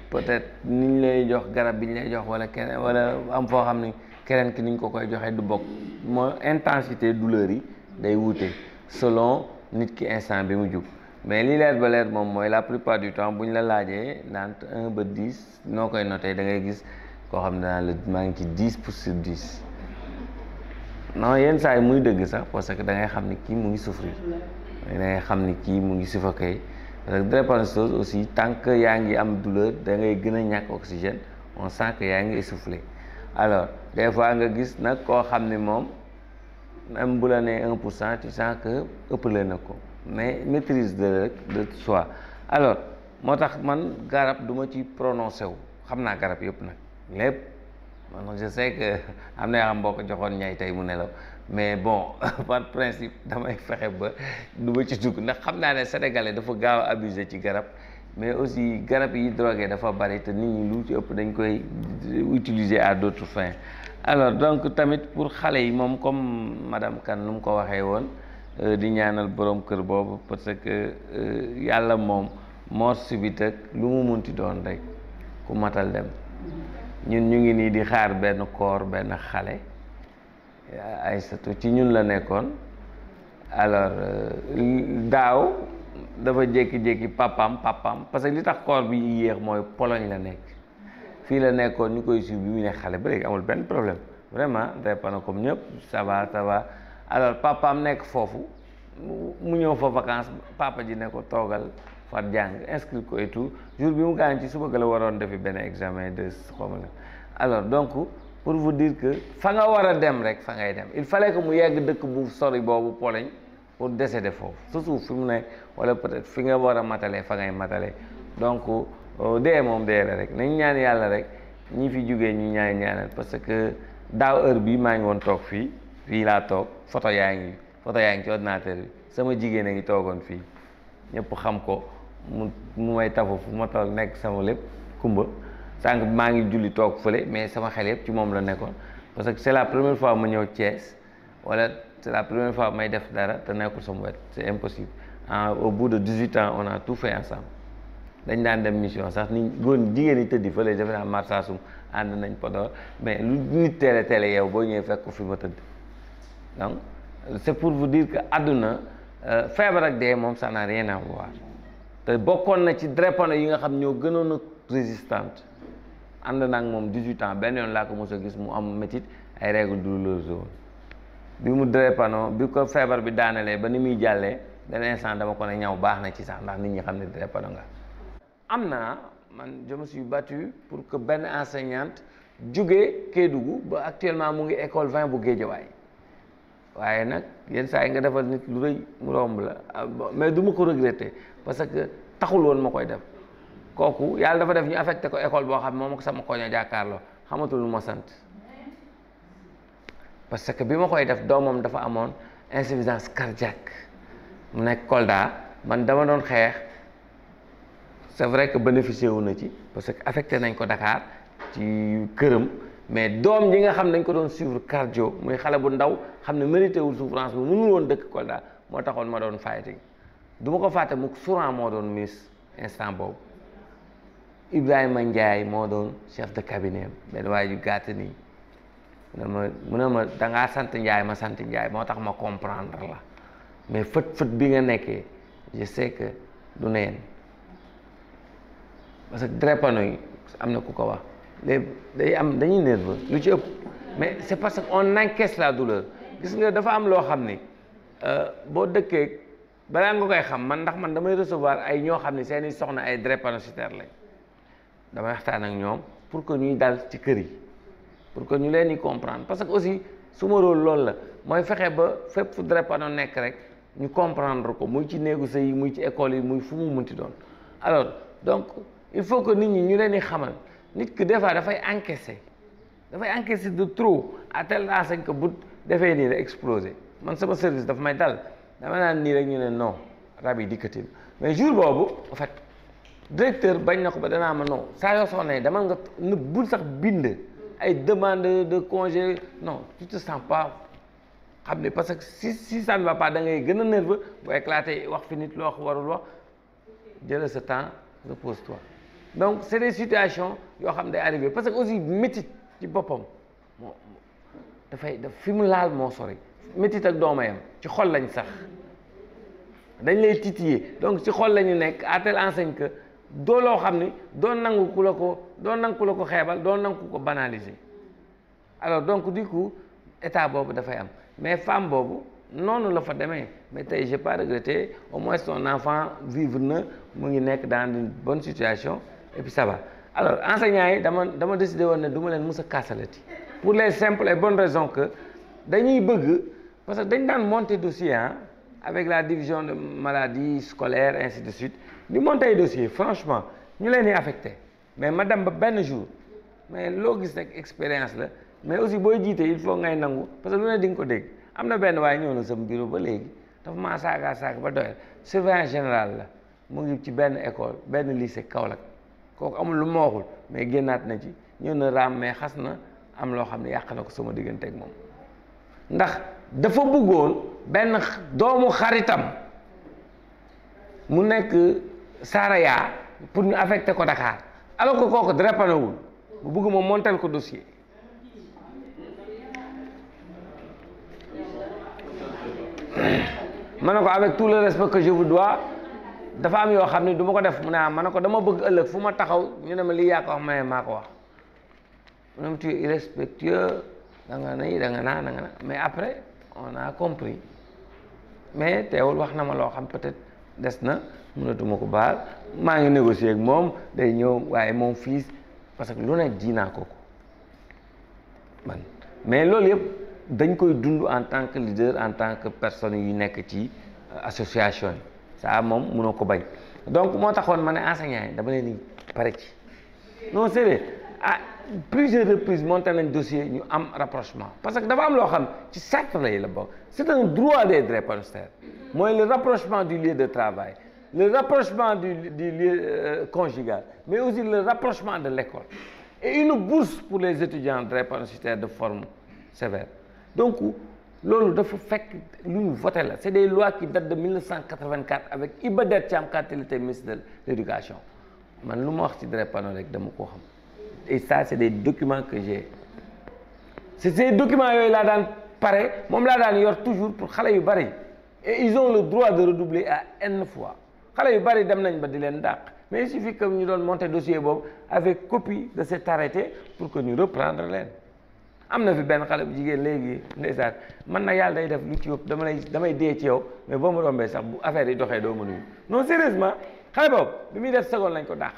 Speaker 1: peut-être ni ñu lay jox garab bi ñu lay jox wala keneen wala am foo xam ni keneen ki ni ñu ko koy joxee du bokk moo intensité douleur yi day wuute selon nit ki instant bi mu jug mais li leer ba leer moom mooy la plupart du temps bu ñu la laajee naan 1 ba 10 noo koy noté da ngay gis koo xam ne daan la maa ngi ci 10/10 non yenn saa yi muy dëgg sax parce que da ngay xam ni kii mu ngi souffrir da ngay xam ni kii mu ngi suffoqué parce que drépanocytose aussi tant que yaa ngi am douleur da ngay gën a ñàkk oxygène on sent que yaa ngi essoufflé alors des fois nga gis nag koo xam ni moom même bu la nee 1% tu sens que ëppale na ko mais maîtrise de soi alors moo tax man garab du ma ci prononcé wu xam naa garab yëpp nag lépp man je sais que am na yoo xam boo ko joxoon ñay tey mu nelaw mais bon par principe damay fexe ba du ma ci dugg ndax xam naa ne sénégalais dafa gaaw a abusé ci garab mais aussi garab yi drogué dafa bari te nit ñi lu ci ëpp dañ koy utiliser à d'autres fins alors donc tamit pour xale yi moom comme madame Kane nu mu ko waxee woon di ñaanal borom kër boobu parce que yàlla moom mort subite ak lu mu munti doon rek ku matal dem ñun ñu ngi nii di xaar benn koor benn xale ay satu ci ñun la nekkoon alors daaw dafa jékki-jékki papam parce que li tax koor bi yéex mooy Pologne la nekk fii la nekkoon ñu koy suivre bi mu ne xale ba léegi amul benn problème vraiment dépend comme ñëpp ça va alors papam nekk foofu mu ñëw fa vacances papa ji ne ko toogal far jàng inscrit ko et tout jour bi mu gaañ ci suba ga la waroon defi benn examen de xawma la alors donc pour vous dire que fa nga war a dem rek fa ngay dem il fallait que mu yegg dëkk bu sori boobu Pologne pour décéder foofu surtout fi mu ne wala peut-être fi nga war a matalee fa ngay matalee donc dee moom dee la rek nañ ñaan yàlla rek ñi fi jógee ñu ñaanal parce que daaw heure bi maa ngi woon toog fii laa toog photo yaa ngi ci ordinateur bi sama jigéen a ngi toogoon fii ñëpp xam ko mu may tafu fu ma toog nekk sama lépp kumba sànq maa ngi julli toog fële mais sama xel yëpp ci moom la nekkoon parce que c'est la première fois ma ñëw Thiès wala c'est la première fois may def dara te nekkul sama wet c'est impossible au bout de 18 ans on a tout fait ensemble dañ daan dem mission sax ni góor jigéen ñi tëddi fële defe naa Marsassoum ànd nañ Podor mais lu nit teel yow boo ñëwee fekk ko fi ma tëdd donc c'est pour vous dire que àdduna feebar ak dee moom ça n'a rien à voir te bokkoon na ci drépano yi nga xam ñoo gënoon a résistante ànd naa ak moom 18 ans benn yoon laa ko mos a gis mu am métit ay règles douloureuses woon bi mu drépano bi ko feebar bi daanelee ba ni muy jàllee benn instant dama ko ne ñaw baax na ci sax ndax nit ñi xam ne drépano nga am na man je me suis battu pour que benn enseignante jóge Kédougou ba actuellement mu ngi école 20 bu Guédiawaye waaye nag yenn saa yi nga defal nit lu rëy mu romb la mais du ma ko regretter parce que taxul woon ma koy def kooku yàlla dafa def ñu affecté ko école boo xam moom ak sama koño jàkkaarloo xamatul lu ma sant parce que bi ma koy def doomam dafa amoon insuffisance cardiaque mu nekk Kolda man dama doon xeex c'est vrai que bénéficié wu na ci parce que affecté nañ ko Dakar ci këram mais doom ji nga xam nañ ko doon suivre cardio muy xale bu ndaw xam ne mérité wul souffrance bi mënul woon dëkk Kolda moo taxoon ma doon fighting du ma ko fàtte mu Souran moo doon miss instant boobu Ibrahima Ndiaye moo doon chef de cabinet benn waaye ju gàtt nii mu ne ma dangaa sant Ndiaye ma sant Ndiaye moo tax ma comprendre la mais fët bi nga nekkee je sais que du neen parce que drépano yi am na ku ko wax léegi dañuy nerveux lu ci ëpp mais c'est parce que on encaisse la douleur gis nga dafa am loo xam ni boo dëkkee balaa nga koy xam man ndax man damay recevoir ay ñoo xam ne seeni soxna ay drépanocytaires lañ damay waxtaan ak ñoom pour que ñuy dal ci kër yi pour que ñu leen di comprendre parce que aussi suma rôle loolu la mooy fexe ba fépp fu drépano nekk rek ñu comprendre ko muy ci néegu sëy yi muy ci école yi muy fu mu munti doon alors donc il faut que nit ñi ñu leen di xamal nit ki des fois dafay encaisser de trop à telle enseigne que bu defee nii rek exploser man sama service daf may dal dama naan nii rek ñu ne non rab yi dikkatil mais jour boobu en fait directeur bañ na ko ba danaa ma non saa yoo soxna dama nga bul sax bind ay demande de congé non tu te sens pas xam ne parce que si ça ne va pas da ngay gën a nerveux bu éclater wax fi nit loo warul wax jël sa temps repose-toi donc c'est des situations yoo xam day arrivé parce que aussi métit ci boppam moo dafay fi mu laal moo sori métit ak doomayam ci xol lañ sax dañ lay titiller donc ci xol la ñu nekk à telle enseigne que doo loo xam ni doo nangu ku la ko xeebal doo nangu ko banaliser alors donc du coup état boobu dafay am mais femme boobu noonu la fa demee mais tey j'ai pas regretté au moins son enfant vivre na mu ngi nekk dans une bonne situation et puis ça va alors enseignants yi dama décidé woon ne du ma leen mës a kaasalati pour les simples et bonnes raisons que dañuy bëgg parce que dañ daan monter dossier avec la division de maladies scolaires ainsi de suite di monter dossier franchement ñu leen di affecté mais ma dem ba benn jour mais loo gis rek expérience la mais aussi booy jiite il faut ngay nangu parce que lu ne di nga ko dégg am na benn waaye ñëw na sama bureau ba léegi dafa maa saaga ba doyal surveillant général la mu ngi ci benn école benn lycée Kaolack kooku amul lu ma waxul mais génnaat na ci ñëw na raam mais xas na am loo xam ne yàq na ko sama diggante ak moom ndax dafa bëggoon benn doomu xaritam mu nekk Saraya pour ñu affecté ko Dakar alors que kooku drépanawul bu bëgg ma montel ko dossier ma ne ko avec tout le respect que je vous dois dafa am yoo xam ne du ma ko def mu ne ma ne ko dama bëgg ëllëg fu ma taxaw ñu ne ma lii yaa ko wax maye maa ko wax mu ne ma tu es irrespectueux da nga naa mais après on a compris mais teewul wax na ma loo xam peut-être des na mënatuma ko baal maa ngi négocier ak moom day ñëw waaye moom fils parce que lu ne ji naa ko man mais loolu yëpp dañ koy dund en tant que leader en tant que personne yu nekk ci association yi ça moom mënoo ko bañ donc moo taxoon ma ne enseignants yi dama leen di pare ci non c'est vrai à plusieurs reprises monté nañ dossier ñu am rapprochement parce que dafa am loo xam ci charte yi la bokk c'est un droit des drépanocytaires mooy le rapprochement du lieu de travail le rapprochement du lieu conjugal, mais aussi le rapprochement de l'école. Et une bourse pour les étudiants drépanocytaires de forme sévère. Donc, loolu dafa fekk lu ñu voté la. C'est des lois qui datent de 1984 avec Iba Der Thiam quand il était ministre de l'éducation. Man lu ma wax ci drépano rek dama ko xam. Et ça, c'est des documents que j'ai. C'est ces documents yooyu laa daan pare moom laa daan yor toujours pour xale yu bari. Et ils ont le droit de redoubler à N fois. Xale yu bari dem nañ ba di leen dàq. Mais il suffit que ñu doon monter dossier boobu avec copie de cet arrêté pour que ñu reprendre leen. am na fi benn xale bu jigéen léegi ndeysaan man na yàlla day def lu ci yëpp damay dee ci yow mais boo ma rombee sax bu affaire yi doxee doo ma nuyu non sérieusement xale boobu bi muy def seconde lañ ko dàq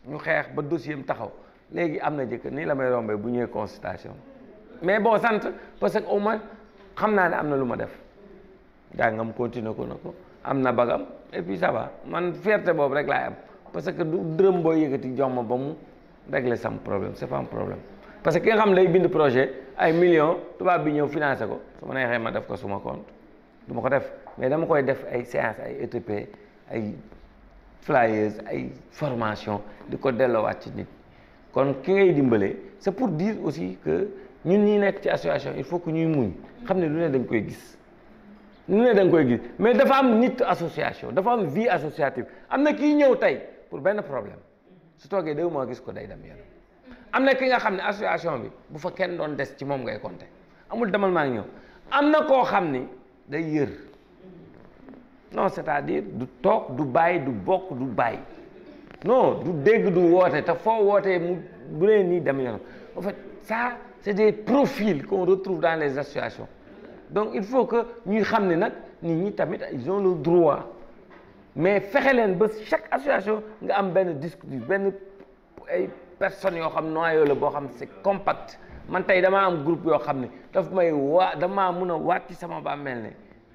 Speaker 1: ñu xeex ba dossier am taxaw léegi am na jëkkër nii la may rombee bu ñëwee consultation mais bon sant parce que au moins xam naa ne am na lu ma def jàngam continuer ko na ko am na bagam et puis ça va man fierté boobu rek laay am parce que du dërëm boo yëkkati jox ma ba mu régler sam problème c'est pas un problème parce que ki nga xam ne day bind projet ay millions tubaab bi ñëw financé ko su ma neexee ma def ko suma compte du ma ko def mais dama koy def ay séance ay ETP ay flyers ay formation di ko delloowaat ci nit kon ki ngay dimbale c'est pour dire aussi que ñun ñi nekk ci association il faut que ñuy muñ xam ne lu ne dañ koy gis lu ne dañ koy gis mais dafa am nit association dafa am vie associative am na kii ñëw tey pour benn problème su toogee 2 mois gis ko day dem yoon am na ki nga xam ne association bi bu fa kenn doon des ci moom ngay compter amul demal maa ngi ñëw am na koo xam ni day yër non c'est-à-dire du toog du bàyyi du bokk du bàyyi non du dégg du woote te foo wootee mu bu leen nii dem yoon en fait ça c'est des profils qu'on retrouve dans les associations donc il faut que ñuy xam ne nag nit ñi tamit ils ont le droit mais fexe leen ba chaque association nga am benn discours benn ay personnes yoo xam noyau la boo xam c'est compact man tey damaa am groupe yoo xam ne daf may damaa mun a waat ci sama ba mel ne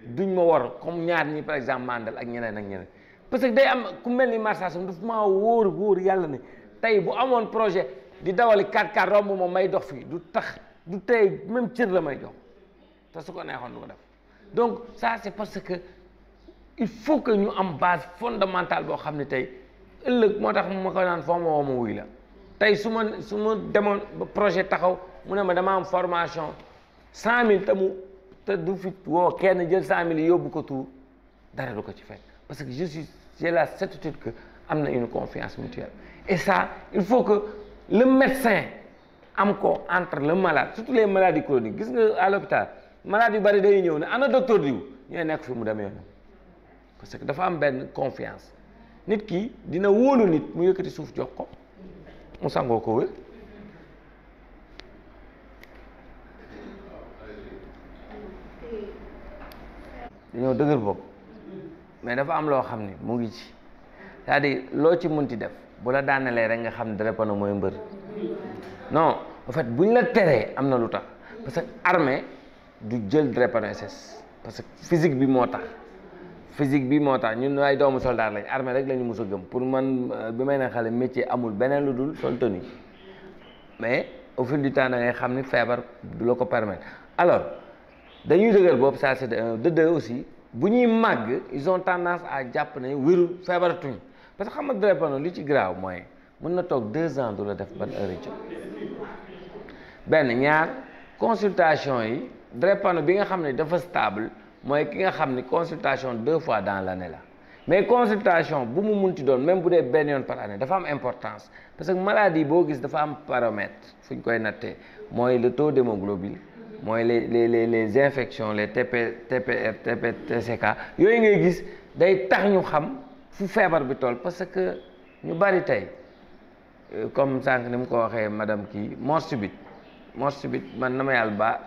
Speaker 1: duñ ma war comme ñaar ñi par exemple mandal ak ñeneen ak ñeneen parce que day am ku mel ni marsasum daf maa wóor yàlla ne tey bu amoon projet di dawali 4x4 romb moom may dox fii du tax du tey même cër la may jox te su ko neexoon du ko def donc ça c'est parce que il faut que ñu am base fondamentale boo xam ne tey ëllëg moo tax ma ko naan foo ma woo ma wuy la tey su ma demoon projet taxaw mu ne ma dama am formation 100 000 te du fi woo kenn jël 100 000 yóbbu ko tuur dara du ko ci fekk parce que j'ai la certitude que am na une confiance mutuelle et ça il faut que le médecin am ko entre le malade surtout les maladies chroniques gis nga à l'hôpital malade yu bari day ñëw ne ana docteur diw ñooy nekk fi mu demee yoonam parce que dafa am benn confiance nit ki dina wóolu nit mu yëkkati suuf jox ko mu sangoo ko wér dañoo dëgër bopp mais dafa am loo xam ne mu ngi ci c'est-à-dire loo ci mënti def bu la daanelee rek nga xam ne drépano mooy mbër non en fait bu ñu la teree am na lu tax parce que armée du jël drépano SS parce que physique bi moo tax ñun ay doomu soldat lañ armée rek la ñu mus a gëm pour man bi may ne xale métier amul beneen lu dul sol tenue mais au fil du temps da ngay xam ni feebar du la ko permettre alors dañuy dëgër boobu ça c'est de deux aussi bu ñuy màgg ils ont tendance à jàpp ne wéru feebaratuñ parce que xam nga drépano li ci graaw mooy mën na toog 2 ans du la def ban heure yi benn ñaar consultation yi drépano bi nga xam ne dafa stable mooy ki nga xam ni consultation 2 fois dans l'année la mais consultation bu mu munti doon même bu dee benn yoon par année dafa am importance parce que maladie boo gis dafa am paramètre fu ñu koy nattee mooy le taux d'hémoglobine mooy les infections les TPR TCK yooyu ngay gis day tax ñu xam fu feebar bi toll parce que ñu bari tey comme sànq ni mu ko waxee madame kii mort subite man na ma yàlla ba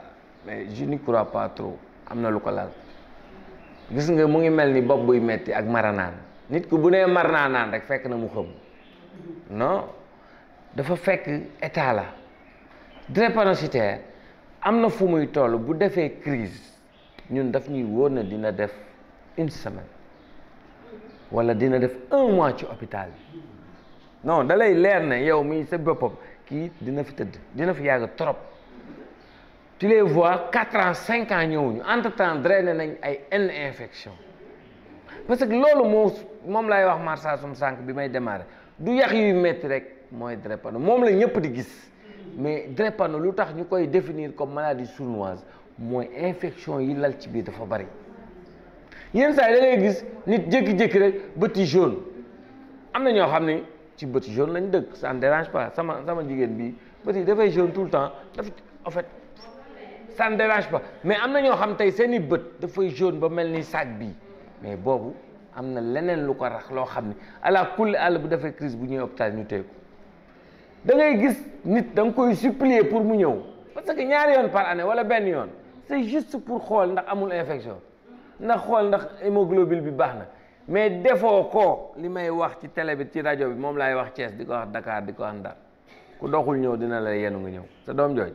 Speaker 1: mais je n'y crois pas trop am na lu ko lal gis nga mu ngi mel ni bopp buy metti ak maranaan nit ku bu nee mar naa naan rek fekk na mu xam non dafa fekk état la drépanocytaire am na fu muy toll bu defee crise ñun daf ñuy wóor na dina def 1 semaine wala dina def 1 mois ci hôpital bi non da lay leer ne yow mii sa boppam kii dina fi tëdd dina fi yàgg trop tu les vois 4 ans 5 ans ñëwuñu entre temps drainé nañ ay N infection parce que loolu moom lay wax marsasum sànq bi may démarrer du yax yuy metti rek mooy drépano moom la ñëpp di gis mais drépano lu tax ñu koy définir comme maladie sournoise mooy infection yi lal ci biir dafa bari yenn saa yi da ngay gis nit jékki-jékki rek bët yi jaune am na ñoo xam ne ci bët yi jaune lañ dëkk ça ne dérange pas sama jigéen bi bët yi dafay jaune tout le temps dafa en fait ça ne dérange pas mais am na ñoo xam tey seeni bët dafay jaune ba mel ni sac bii mais boobu am na leneen lu ko rax loo xam ne ala kulli àll bu defee crise bu ñëwee hôpital ñu téye ko da ngay gis nit da nga koy supplier pour mu ñëw parce que ñaari yoon par année wala benn yoon c'est juste pour xool ndax amul infection ndax xool ndax hémoglobine bi baax na mais defoo ko li may wax ci télé bi ci rajo bi moom laay wax Thiès di ko wax Dakar di ko wax Ndar ku doxul ñëw dina la yenu nga ñëw sa doom jooj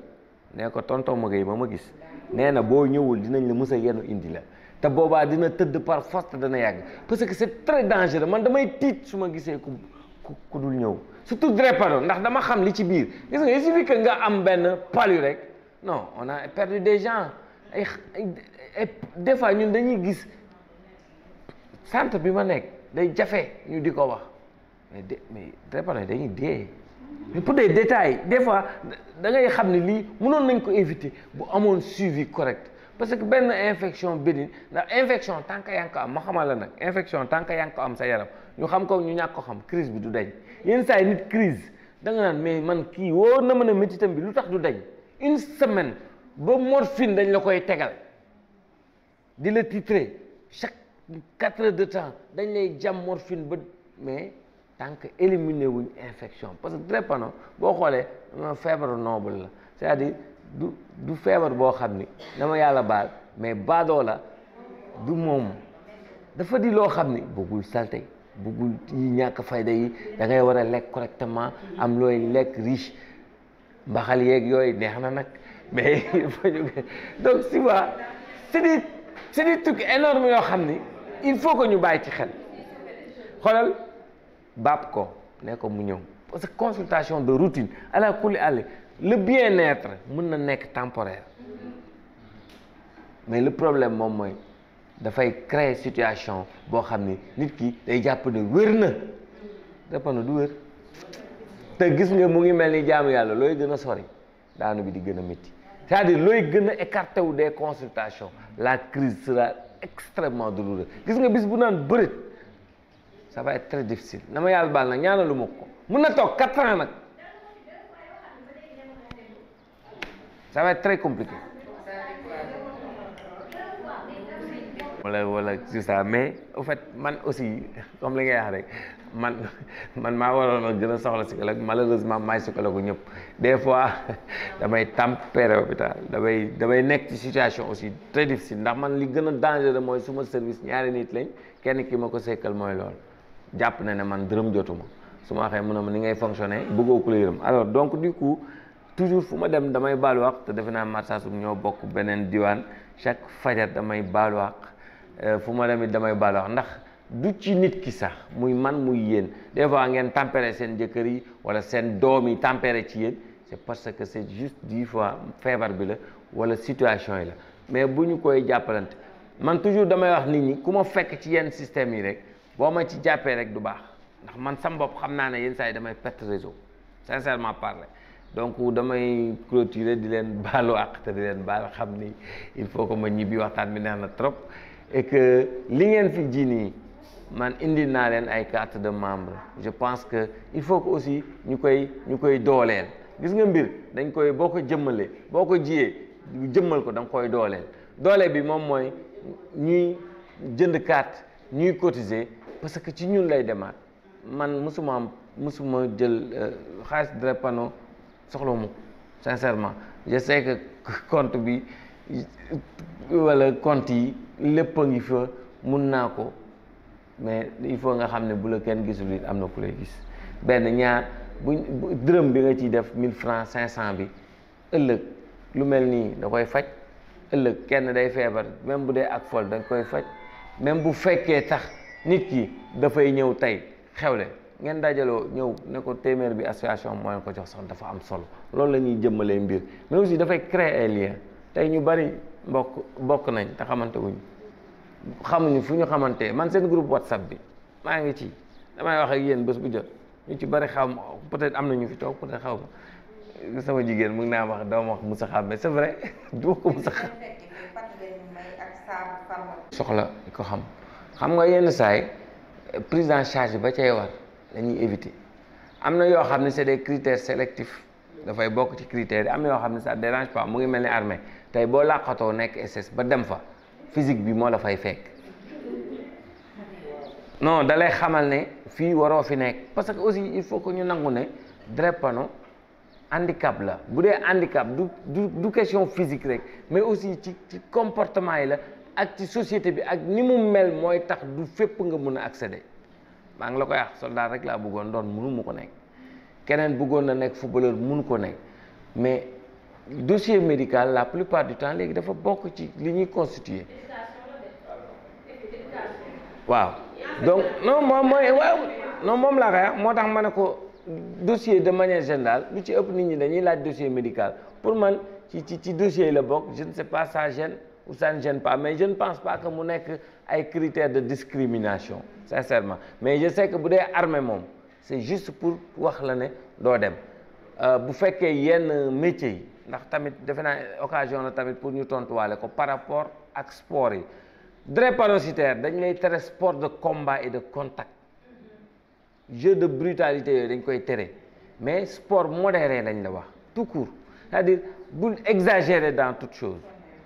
Speaker 1: nee ko tonton Maguette ma gis nee na boo ñëwul dinañ la mës a yenu indi la te boobaa dina tëdd par force te dana yàgg parce que c'est très dangereux man damay tiit su ma gisee ku dul ñëw surtout drépano ndax dama xam li ci biir gis nga il suffit que nga am benn palu rek non on a perdu des gens ay des fois ñun dañuy gis centre bi ma nekk day jafe ñu di ko wax mais drépano dañuy dee mais pour des détails des fois da ngay xam ne lii mënoon nañ ko éviter bu amoon suivi correct parce que benn infection bénigne ndax infection tant que yaa ngi ko am ma xamal la nag infection tant que yaa ngi ko am sa yaram ñu xam ko ñu ñàkk ko xam crise bi du dañ yenn saa yi nit crise da nga naan mais man kii wóor na mën a métitam bi lu tax du dañ une semaine ba morphine dañ la koy tegal di la titrer chaque 4 heures de temps dañ lay jam morphine ba mais tant que éliminer wuñ infection parce que drépano boo xoolee feebaru noble la c'est-à-dire du feebar boo xam ni dama yàlla baal mais baadoo la du moom dafa di loo xam ni bëggul salte bëggul yi ñàkk fayda yi da ngay war a lekk correctement am looy lekk riche mbaxal yeeg yooyu neex na nag mais il faut ñu donc tu vois c'est des trucs énormes yoo xam ni il faut que ñu bàyyi ci xel xoolal baab ko ne ko mu ñëw parce que consultation de routine ala kulli àll le bien-être mën na nekk temporaire mais le problème moom mooy dafay créer situation boo xam ni nit ki day jàpp ne wér na drépano du wér te gis nga mu ngi mel ni jaamu yàlla looy gën a sori daanu bi di gën a métti c'est-à-dire looy gën a écarté wu des consultations la crise sera extrêmement douloureuse gis nga bis bu naan bërit ça va être très difficile na ma yàlla baal nag ñaanalu ma ko mun na toog 4 ans nag ça va être très compliqué wala c'est ça mais au fait man aussi comme li ngay wax rek man maa waroon a gën a soxla psychologue malheureusement maay psychologue ñëpp des fois damay tempérer hôpital damay nekk ci situation aussi très difficile ndax man li gën a dangereux mooy suma service ñaari nit lañ kenn ki ma ko sekkal mooy loolu jàpp na ne man dërëm jotuma su ma waxee mu ne ma ni ngay fonctionner bëggoo ku la yërëm alors donc du coup toujours fu ma dem damay baalu àq te defe naa marsasum ñoo bokk beneen diwaan chaque fajar damay baalu àq fu ma dem it damay baalu àq ndax du ci nit ki sax muy man muy yéen des fois ngeen tempérer seen jëkkër yi wala seen doom yi tempérer ci yéen c'est parce que c'est juste 10 fois feebar bi la wala situation yi la mais bu ñu koy jàppalante man toujours damay wax nit ñi ku ma fekk ci yenn système yi rek boo ma ci jàppee rek du baax ndax man sam bopp xam naa ne yenn saa yi damay perte réseau sincèrement parler donc damay clôturer di leen baalu àq te di leen baal xam ni il faut que ma ñibbi waxtaan bi neex na trop et que li ngeen fi ji nii man indi naa leen ay carte de membre je pense que il faut que aussi ñu koy dooleel gis nga mbir dañ koy boo ko jëmmalee boo ko jiyee jëmmal ko da nga koy dooleel doole bi moom mooy ñuy jënd carte ñuy cotiser parce que ci ñun lay demaat man musuma jël xaalis drépano soxla mu sincèrement je sais que compte bi wala compte yi lépp a ngi fa mun naa ko mais il faut nga xam ne bu la kenn gisul it am na ku lay gis benn ñaar bu dërëm bi nga ciy def 1000 francs 500 bi ëllëg lu mel nii da koy faj ëllëg kenn day feebar même bu dee ak fol dañ koy faj même bu fekkee tax nit ki dafay ñëw tey xewle ngeen dajaloo ñëw ne ko téeméer bi association moo leen ko jox sax dafa am solo loolu la ñuy jëmmalee mbir mais aussi dafay créer ay liens tey ñu bari bokk nañ te xamante wuñ xamuñu fu ñu xamante man seen groupe WhatsApp bi maa ngi ci damay wax ak yéen bés bu jot ñu ci bari xaw ma peut-être am na ñu fi toog peut-être xaw ma sama jigéen mu ngi naa wax doo ma wax Moussa xam mais c'est vrai du ma ko Moussa xam soxla ko xam nga yenn saay prise en charge ba cay war dañuy éviter am na yoo xam ne c'est des critères sélectifs dafay bokk ci critères yi am na yoo xam ne ça dérange pas mu ngi mel ni armée tey boo làqatoo nekk SS ba dem fa physique bi moo la fay fekk non da lay xamal ne fii waroo fi nekk parce que aussi il faut que ñu nangu ne drépano handicap la bu dee handicap du question physique rek mais aussi ci comportement yi la ak ci société bi ak ni mu mel mooy tax du fépp nga mën a accéder maa ngi la koy wax soldat rek laa bëggoon doon mënu mu ko nekk keneen bëggoon na nekk footballeur mënu ko nekk mais dossier médical la plupart du temps léegi dafa bokk ci li ñuy constituer waaw donc non moom mooy waaw non moom laa koy wax moo tax ma ne ko dossier de manière générale lu ci ëpp nit ñi dañuy laaj dossier médical pour man ci dossier yi la bokk je ne sais pas ça gêne ou ça ne gêne pas mais je ne pense pas que mu nekk ay critères de discrimination sincèrement mais je sais que bu dee armée moom c'est juste pour wax la ne doo dem bu fekkee yenn métiers yi ndax tamit defe naa occasion la tamit pour ñu tontuwaale ko par rapport ak sport yi drépanocytaire dañ lay tere sport de combat et de contact jeu de brutalité yooyu dañ koy tere mais sport modéré lañ la wax tout court c'est-à-dire bul exagérer dans toute chose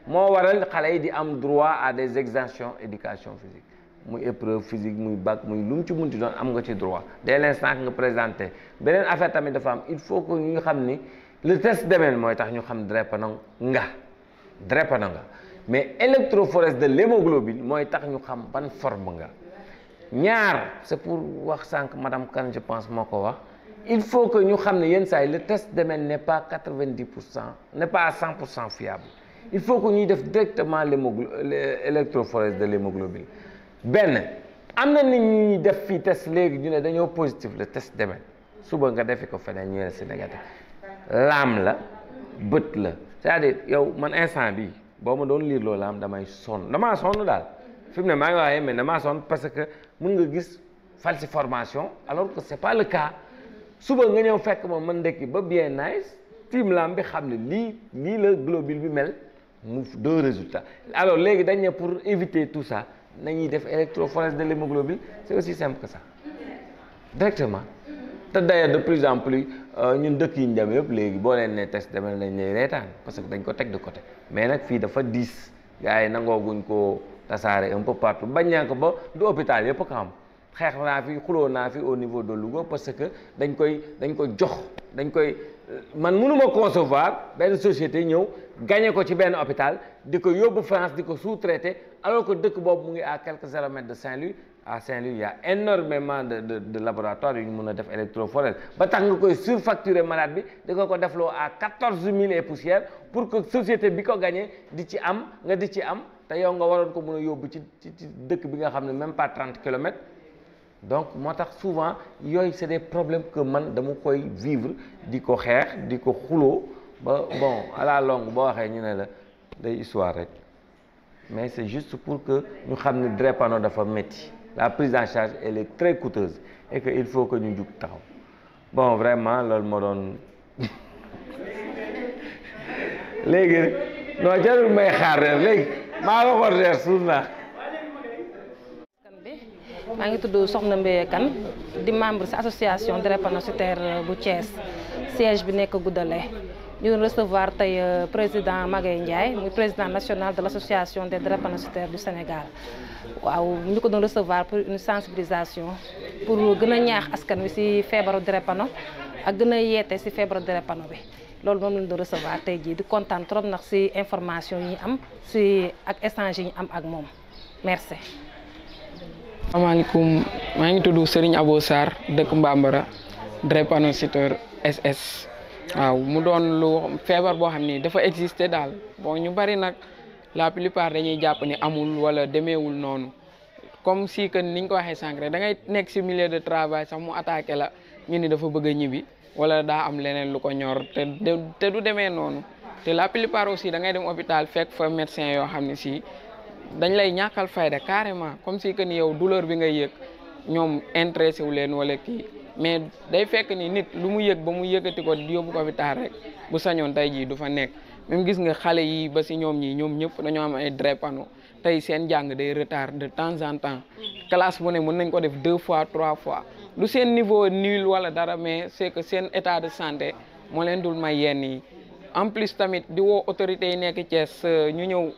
Speaker 1: moo waral xale yi di am droit à des exemptions éducation physique muy épreuve physique muy bac muy lu mu ci munti doon am nga ci droit dès l'instant que nga présenté beneen affaire tamit dafa am il faut que ñu xam ni le test d'Emel mooy tax ñu xam drépano nga mais électrophorèse de l'hémoglobine mooy tax ñu xam ban forme nga ñaar c'est pour wax sànq madame Kane je pense moo ko wax il faut que ñu xam ne yenn saa yi le test d'Emel n'est pas 90% n'est pas à 100% fiable il faut que ñuy def directement l'électrophorèse de l'hémoglobine benn am na nit ñuy def fii test léegi ñu ne dañoo positif le test d'Emel suba nga defi ko feneen ñu ne si négatif laam la bët la c'est-à-dire yow man instant bi boo ma doon liir loolu laam damaa sonn daal fi mu ne maa ngi waxee mais damaa sonn parce que mën nga gis falsification alors que c'est pas le cas suba nga ñëw fekk ma man ndekki ba bien nice tiim laam bi xam ne lii la globule bi mel mu deux résultats alors léegi dañ ne pour éviter tout ça nañuy def électrophorèse de l'hémoglobine c'est aussi simple que ça directement te d'ailleurs de plus en plus ñun dëkk yi ñu dem yëpp léegi boo leen ne test demel nañ lay reetaan parce que dañ ko teg de côté mais nag fii dafa diis gars yi nangooguñ ko tasaare un peu partout bañ naa ko ba du hôpital yëpp ko am xeex naa fi xuloo naa fi au niveau de Louga parce que dañ koy man mënuma concevoir benn société ñëw gagné ko ci benn hôpital di ko yóbbu France di ko sous-traité alors que dëkk boobu mu ngi à quelques kilomètres de Saint-Louis à Saint-Louis il y a énormément de laboratoires yu ñu mën a def électrophorèse ba tax nga koy surfacturer malade bi di ko defloo à 14 000 et poussière pour que société bi ko gagné di ci am te yow nga waroon ko mën a yóbbu ci dëkk bi nga xam ne même pas 30 kilomètres donc moo tax souvent yooyu c'est des problèmes que man dama koy vivre di ko xeex di ko xuloo ba bon à la longue boo waxee ñu ne la day histoire rek mais c'est juste pour que ñu xam ne drépano dafa métti la prise en charge elle est très coûteuse et que il faut que ñu jug taxaw bon vraiment loolu moo doon léegi non jarul may xaar reer léegi maa waxoon reer suur naa
Speaker 4: maa ngi tudd Soxna Mbaye Kane di membre ci association drépanocytaire bu Thiès siège bi nekk Goudalé ñu recevoir tey président Magaye Ndiaye muy président national de l'association des drépanocytaires du Sénégal waaw ñu ko doon recevoir pour une sensibilisation pour gën a ñaax askan wi ci feebaru drépano ak gën a yeete ci feebaru drépano bi loolu moom lañu doon recevoir tey jii di kontaan trop ndax ci information yi ñu am ci ak échange yi ñu am ak moom merci.
Speaker 5: asalaamaaleykum maa ngi tudd Serigne Abo Sarr dëkk Mbambara drépanocytaire SS waaw mu doon lu feebar boo xam ni dafa exister daal bon ñu bari nag la plupart dañuy jàpp ni amul wala demeewul noonu comme si que niñ ko waxee sànq rek da ngay nekk ci milieu de travail sax mu attaqué la ñu ni dafa bëgg a ñibbi wala daa am leneen lu ko ñor te du demee noonu te la plupart aussi da ngay dem hôpital fekk fa médecin yoo xam ne si dañ lay ñàkkal fayda carrément comme si que ni yow douleur bi ngay yëg ñoom intéressé wu leen wala kii mais day fekk ni nit lu mu yëg ba mu yëkkati ko yóbbu ko hôpital rek bu sañoon tey jii du fa nekk même gis nga xale yi ba si ñoom ñii ñoom ñëpp dañoo am ay drépano tey seen jàng day retard de temps en temps classe bu ne mën nañ ko def 2 fois 3 fois du seen niveau nul wala dara mais c'est que seen état de santé moo leen dul may yenn yi en plus tamit di woo autorités yi nekk Thiès ñu ñëw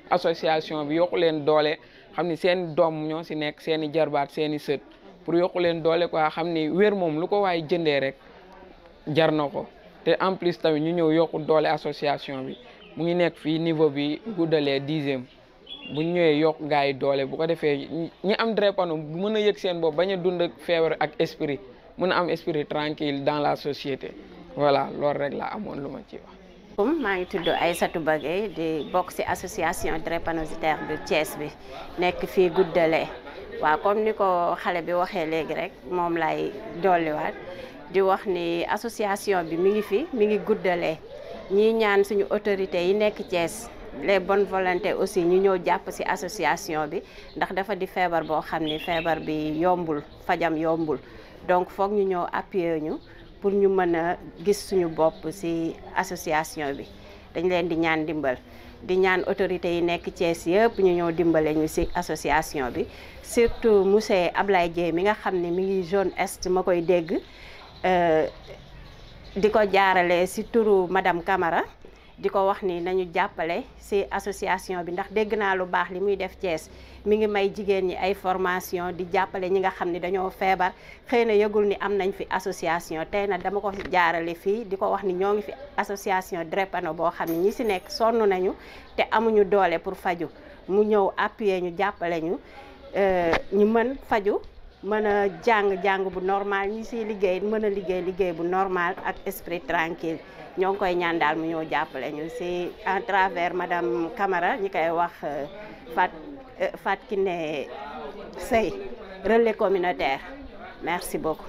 Speaker 5: association bi yokku leen doole xam ni seen doom ñoo si nekk seen i jarbaat seen i sët pour yokku leen doole quoi xam ni wér moom lu ko waay jëndee rek jar na ko te en plus tamit ñu ñëw yokku doole association bi mu ngi nekk fii niveau bi guddalee 10e bu ñu ñëwee yokk gars yi doole bu ko defee ñi am drépano mën a yëg seen bopp bañ a dund ak feebar ak esprit mën a am esprit tranquille dans la société voilà loolu rek laa amoon lu ma ci wax.
Speaker 6: maa ngi tudd Aïssatou Bagay di bokk ci association drépanocytaire de Thiès bi nekk fii Goudalee waaw comme ni ko xale bi waxee léegi rek moom lay dolliwaat di wax ni association bi mi ngi fi mi ngi Goudalee ñii ñaan suñu autorités yi nekk Thiès les bonnes volontés aussi ñu ñëw jàpp ci association bi ndax dafa di feebar boo xam ni feebar bi yombul fajam yombul donc foog ñu ñëw appuyer ñu pour ñu mën a gis suñu bopp ci association bi dañ leen di ñaan dimbal di ñaan autorités yi nekk Thiès yëpp ñu ñëw dimbale ñu ci association bi surtout monsieur Ablaye Dieye mi nga xam ne mi ngi zone est ma koy dégg di ko jaarale ci turu madame Camara di ko wax ni nañu jàppale ci association bi ndax dégg naa lu baax li muy def Thiès mi ngi may jigéen ñi ay formation di jàppale ñi nga xam ni dañoo feebar xëy na yëgul ni am nañ fi association tey nag dama ko jaarale fii di ko wax ni ñoo ngi fi association drépano boo xam ne ñi ci nekk sonn nañu te amuñu doole pour faju mu ñëw appuyer ñu jàppale ñu ñu mën faju mën a jàng bu normal ñi ciy liggéey mën a liggéey bu normal ak esprit tranquille ñoo ngi koy ñaan daal mu ñëw jàppale ñu ci à travers madame Camara ñi koy wax Fat Kiné Sey relais communautaire merci beaucoup.